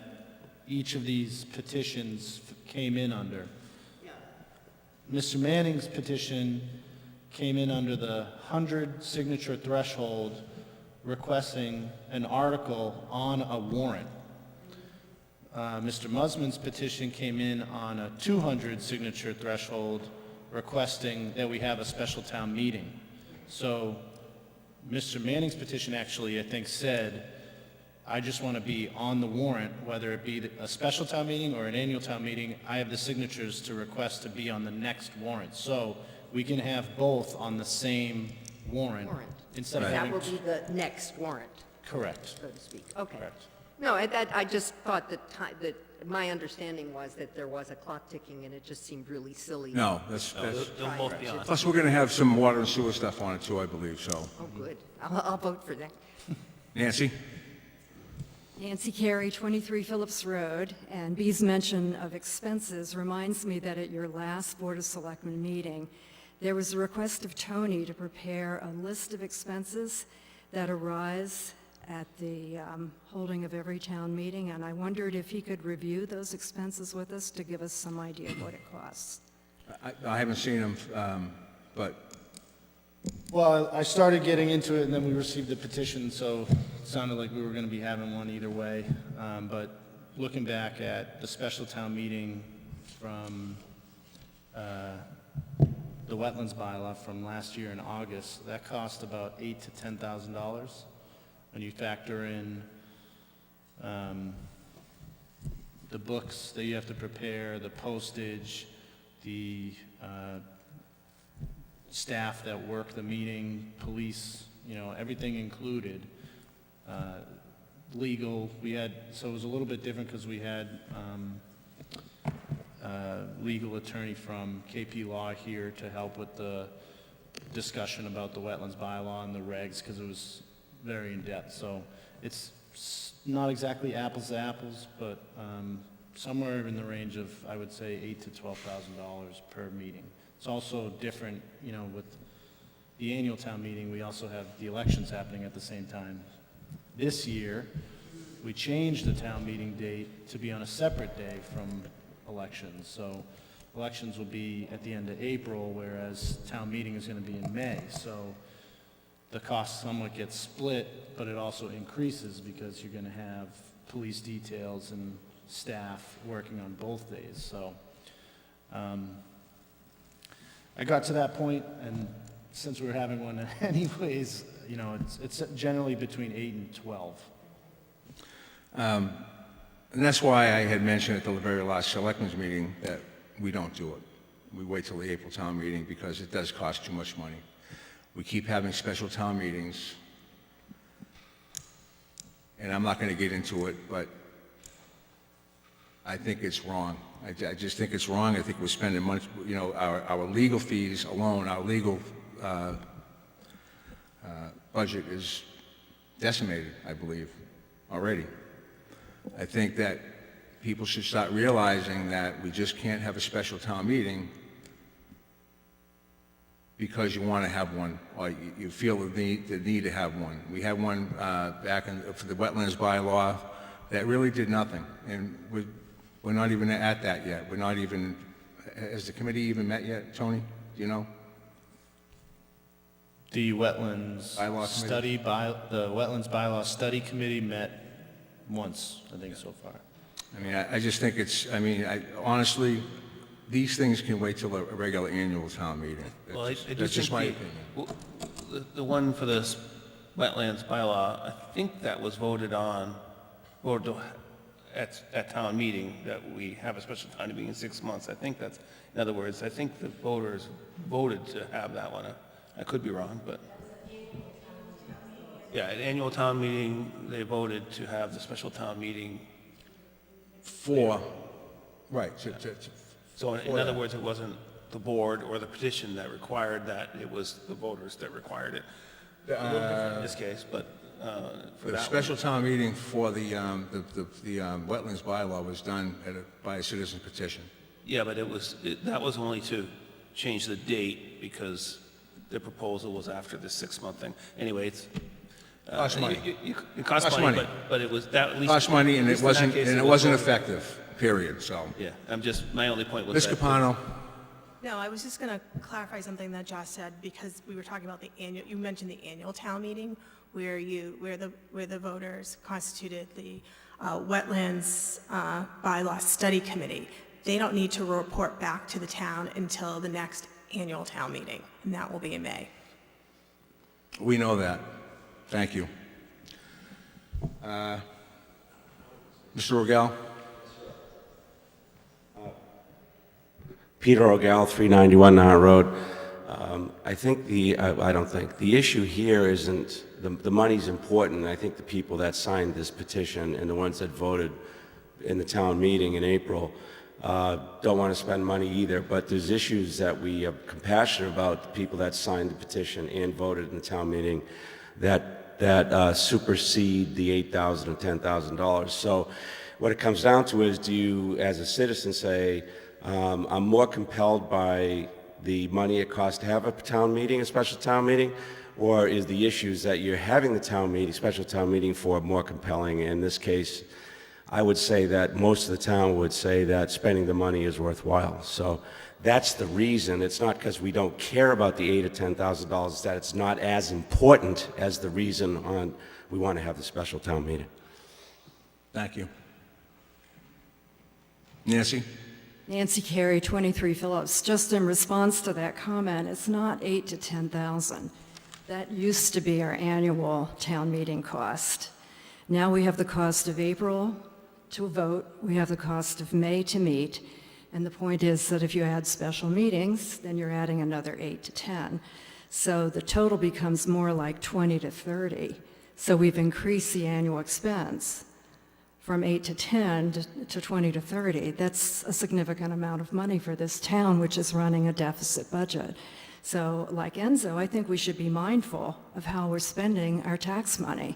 each of these petitions came in under. Mr. Manning's petition came in under the 100 signature threshold, requesting an article on a warrant. Mr. Musman's petition came in on a 200 signature threshold, requesting that we have a special town meeting. So Mr. Manning's petition actually, I think, said, I just want to be on the warrant, whether it be a special town meeting or an annual town meeting. I have the signatures to request to be on the next warrant. So we can have both on the same warrant. Instead of That having... will be the next warrant, Correct. so to speak. Okay. Correct. No, I just thought that my understanding was that there was a clock ticking, and it just seemed really silly. No, that's... They'll both be on. Plus, we're going to have some water and sewer stuff on it, too, I believe, so... Oh, good. I'll vote for that. Nancy? Nancy Carey, 23 Phillips Road, and B's mention of expenses reminds me that at your last Board of Selectmen meeting, there was a request of Tony to prepare a list of expenses that arise at the holding of every town meeting, and I wondered if he could review those expenses with us to give us some idea of what it costs. I haven't seen them, but Well, I started getting into it, and then we received a petition, so it sounded like we were going to be having one either way. But looking back at the special town meeting from the wetlands bylaw from last year in August, that cost about $8,000 to $10,000. When you factor in the books that you have to prepare, the postage, the staff that work the meeting, police, everything included. Legal, so it was a little bit different because we had legal attorney from KP Law here to help with the discussion about the wetlands bylaw and the regs, because it was very in-depth. So it's not exactly apples to apples, but somewhere in the range of, I would say, $8,000 to $12,000 per meeting. It's also different, with the annual town meeting, we also have the elections happening at the same time. This year, we changed the town meeting date to be on a separate day from elections. So elections will be at the end of April, whereas town meeting is going to be in May. So the cost somewhat gets split, but it also increases because you're going to have police details and staff working on both days. So I got to that point, and since we're having one anyways, it's generally between 8 and 12. And that's why I had mentioned at the very last Selectmen's meeting that we don't do it. We wait till the April town meeting because it does cost too much money. We keep having special town meetings, and I'm not going to get into it, but I think it's wrong. I just think it's wrong. I think we're spending money, our legal fees alone, our legal budget is decimated, I believe, already. I think that people should start realizing that we just can't have a special town meeting because you want to have one, or you feel the need to have one. We had one back for the wetlands bylaw that really did nothing, and we're not even at that yet. We're not even, has the committee even met yet, Tony? Do you know? The wetlands Bylaw committee? the wetlands bylaw study committee met once, I think, so far. I mean, I just think honestly, these things can wait till a regular annual town meeting. Well, I do That's just my think opinion. the one for this wetlands bylaw, I think that was voted on, or at town meeting, that we have a special town meeting in 6 months. I think that's, in other words, I think the voters voted to have that one. I could be wrong, but. Yeah, at annual town meeting, they voted to have the special town meeting. Right. So in other words, it wasn't the board or the petition that required that, it was the voters that required it. A little different in this case, but for The that special town meeting for the wetlands bylaw was done by a citizen petition. Yeah, but that was only to change the date because the proposal was after the 6-month thing. Anyway, it's. Cost money. It cost money, but it was that, at least. Cost money, and at it least in that wasn't, case, and it was wasn't voted. effective, period, so. Yeah, my only point was Ms. that. Capano? No, I was just going to clarify something that Josh said, because we were talking about you mentioned the annual town meeting, where the voters constituted the wetlands bylaw study committee. They don't need to report back to the town until the next annual town meeting, and that will be in May. We know that. Thank you. Mr. Rogel? Peter O'Gall, 391 Nahant Road. I don't think, the issue here isn't, the money's important. I think the people that signed this petition and the ones that voted in the town meeting in April don't want to spend money either, but there's issues that we are compassionate about, the people that signed the petition and voted in the town meeting, that supersede the $8,000 and $10,000. So what it comes down to is, do you, as a citizen, say, I'm more compelled by the money it costs to have a town meeting, a special town meeting, or is the issues that you're having the town meeting, special town meeting for more compelling? In this case, I would say that most of the town would say that spending the money is worthwhile. So that's the reason. It's not because we don't care about the $8,000 or $10,000. It's that it's not as important as the reason on we want to have the special town meeting. Thank you. Nancy? Nancy Carey, 23 Phillips. Just in response to that comment, it's not 8 to 10,000. That used to be our annual town meeting cost. Now we have the cost of April to vote, we have the cost of May to meet, and the point is that if you add special meetings, then you're adding another 8 to 10. So the total becomes more like 20 to 30. So we've increased the annual expense from 8 to 10 to 20 to 30. That's a significant amount of money for this town, which is running a deficit budget. So like Enzo, I think we should be mindful of how we're spending our tax money.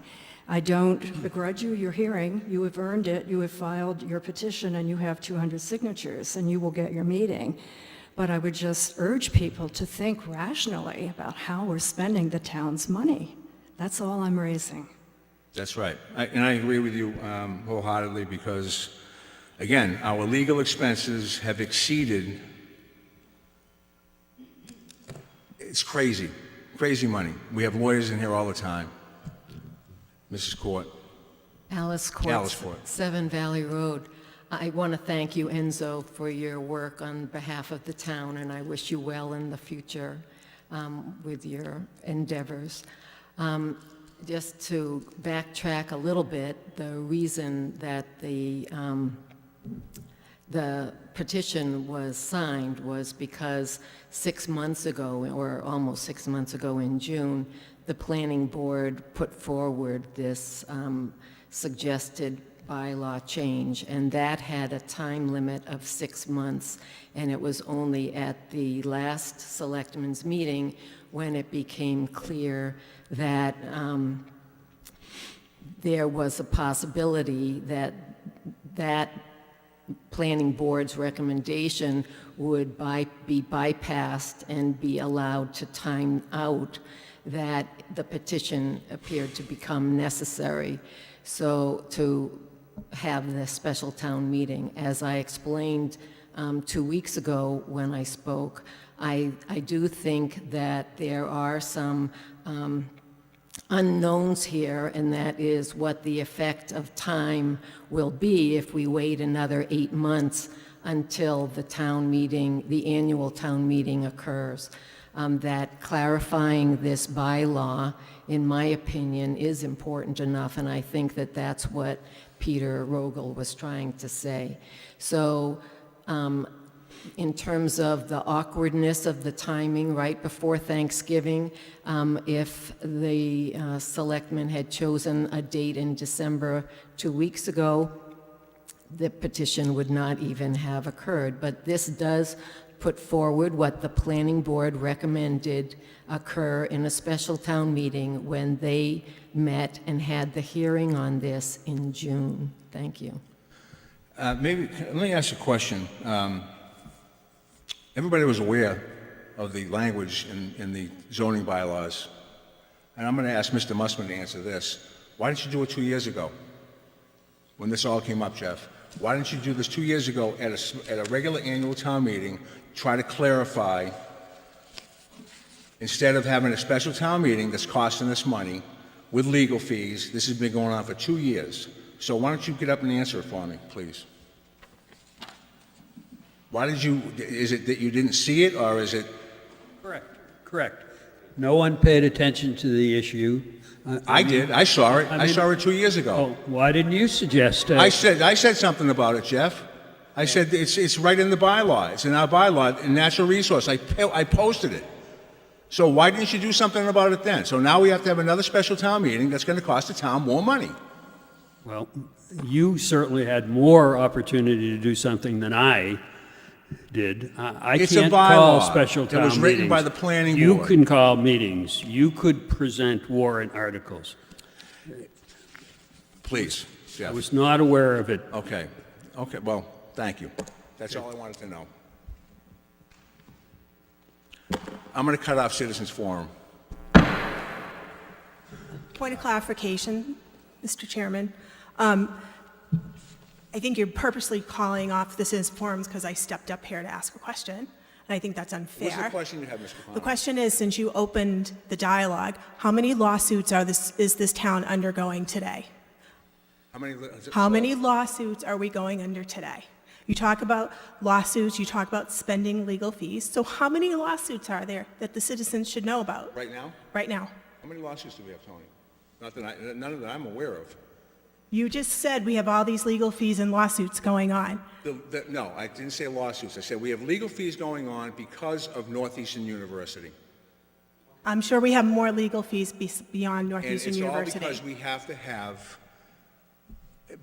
I don't begrudge you your hearing. You have earned it. You have filed your petition, and you have 200 signatures, and you will get your meeting. But I would just urge people to think rationally about how we're spending the town's money. That's all I'm raising. That's right. And I agree with you wholeheartedly because, again, our legal expenses have exceeded, it's crazy, crazy money. We have lawyers in here all the time. Mrs. Court. Alice Court. Alice Court. 7 Valley Road. I want to thank you, Enzo, for your work on behalf of the town, and I wish you well in the future with your endeavors. Just to backtrack a little bit, the reason that the petition was signed was because 6 months ago, or almost 6 months ago in June, the planning board put forward this suggested bylaw change, and that had a time limit of 6 months, and it was only at the last selectmen's meeting when it became clear that there was a possibility that that planning board's recommendation would be bypassed and be allowed to time out, that the petition appeared to become necessary. So to have this special town meeting, as I explained 2 weeks ago when I spoke, I do think that there are some unknowns here, and that is what the effect of time will be if we wait another 8 months until the town meeting, the annual town meeting occurs. That clarifying this bylaw, in my opinion, is important enough, and I think that that's what Peter Rogel was trying to say. So in terms of the awkwardness of the timing right before Thanksgiving, if the selectmen had chosen a date in December 2 weeks ago, the petition would not even have occurred. But this does put forward what the planning board recommended occur in a special town meeting when they met and had the hearing on this in June. Thank you. Maybe, let me ask a question. Everybody was aware of the language in the zoning bylaws, and I'm going to ask Mr. Mussman to answer this. Why didn't you do it 2 years ago when this all came up, Jeff? Why didn't you do this 2 years ago at a regular annual town meeting, try to clarify, instead of having a special town meeting that's costing us money with legal fees? This has been going on for 2 years. So why don't you get up and answer it for me, please? Why did you, is it that you didn't see it, or is it? Correct. No one paid attention to the issue. I did. I saw it. I saw it 2 years ago. Oh, why didn't you suggest I said something about it, Jeff. I said it's right in the bylaw. It's in our bylaw, a natural resource. I posted it. So why didn't you do something about it then? So now we have to have another special town meeting that's going to cost the town more money. Well, you certainly had more opportunity to do something than I did. I It's a can't call bylaw special that town was written meetings. by the planning You board. can call meetings. You could present warrant articles. Please, I Jeff. was not aware of it. Okay. Okay, well, thank you. That's all I wanted to know. I'm going to cut off Citizens Forum. Point of clarification, Mr. Chairman. I think you're purposely calling off the citizens forums because I stepped up here to ask a question, and I think that's unfair. What's the question you have, Mr. The Capano? question is, since you opened the dialogue, how many lawsuits is this town undergoing today? How many lawsuits are we going under today? You talk about lawsuits, you talk about spending legal fees, so how many lawsuits are there that the citizens should know about Right now? right now? How many lawsuits do we have, Tony? None of that I'm aware of. You just said we have all these legal fees and lawsuits going on. No, I didn't say lawsuits. I said we have legal fees going on because of Northeastern University. I'm sure we have more legal fees beyond And Northeastern it's all University. because we have to have,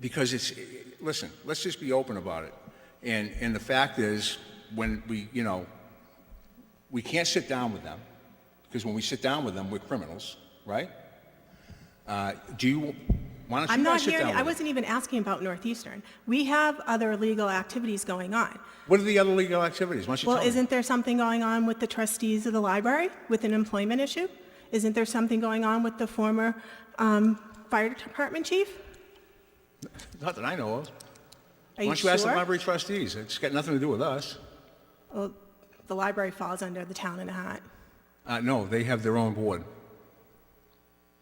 because it's, listen, let's just be open about it. And the fact is, when we, we can't sit down with them, because when we sit down with them, we're criminals, right? Why don't you I'm not guys sit here, down with I them? wasn't even asking about Northeastern. We have other legal activities going on. What are the other legal activities? Why don't you Well, tell me? isn't there something going on with the trustees of the library with an employment issue? Isn't there something going on with the former fire department chief? Not that I know of. Are Why you don't you ask the sure? library trustees? It's got nothing to do with us. Well, the library falls under the town of Nahant. No, they have their own board.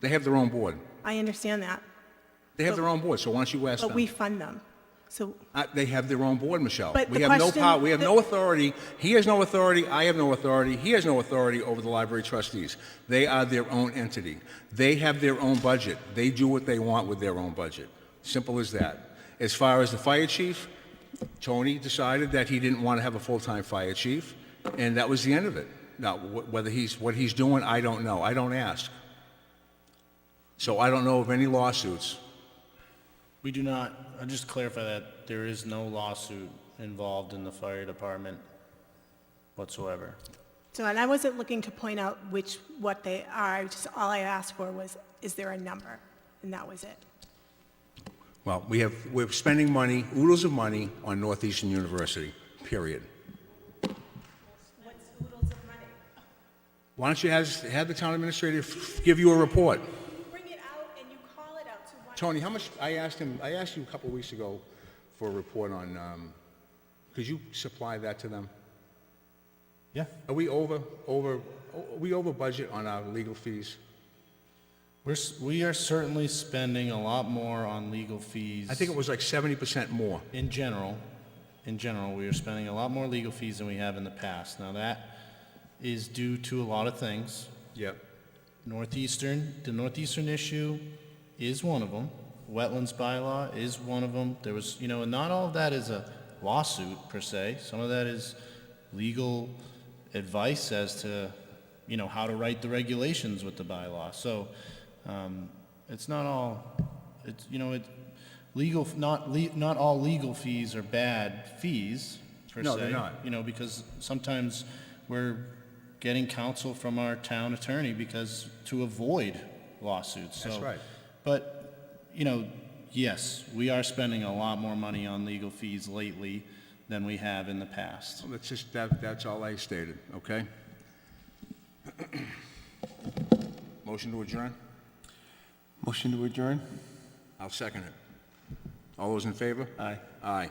They have their own board. I understand that, They have their own board, so why don't you ask them? but we fund them. So, They have their own board, Michelle. But We the have no question- power, we have no authority. He has no authority, I have no authority, he has no authority over the library trustees. They are their own entity. They have their own budget. They do what they want with their own budget. Simple as that. As far as the fire chief, Tony decided that he didn't want to have a full-time fire chief, and that was the end of it. Now, what he's doing, I don't know. I don't ask. So I don't know of any lawsuits. We do not, I'll just clarify that there is no lawsuit involved in the fire department whatsoever. so, and I wasn't looking to point out what they are, all I asked for was, is there a number? And that was it. Well, we're spending money, oodles of money, on Northeastern University, period. What's oodles of money? Why don't you have the town administrator give you a report? You bring it out and you call it out to one. Tony, how much, I asked you a couple of weeks ago for a report on, could you supply that to them? Yeah. Are we over budget on our legal fees? We are certainly spending a lot more on legal fees. I think it was like 70% more. In general, we are spending a lot more legal fees than we have in the past. Now, that is due to a lot of things. Yep. The Northeastern issue is one of them. Wetlands bylaw is one of them. There was, and not all of that is a lawsuit per se. Some of that is legal advice as to, how to write the regulations with the bylaw. So, it's not all, not all legal fees are bad fees, per se. No, they're not. Because sometimes we're getting counsel from our town attorney to avoid lawsuits. That's right. But, yes, we are spending a lot more money on legal fees lately than we have in the past. Well, that's all I stated, okay? Motion to adjourn? Motion to adjourn? I'll second it. All those in favor? Aye. Aye.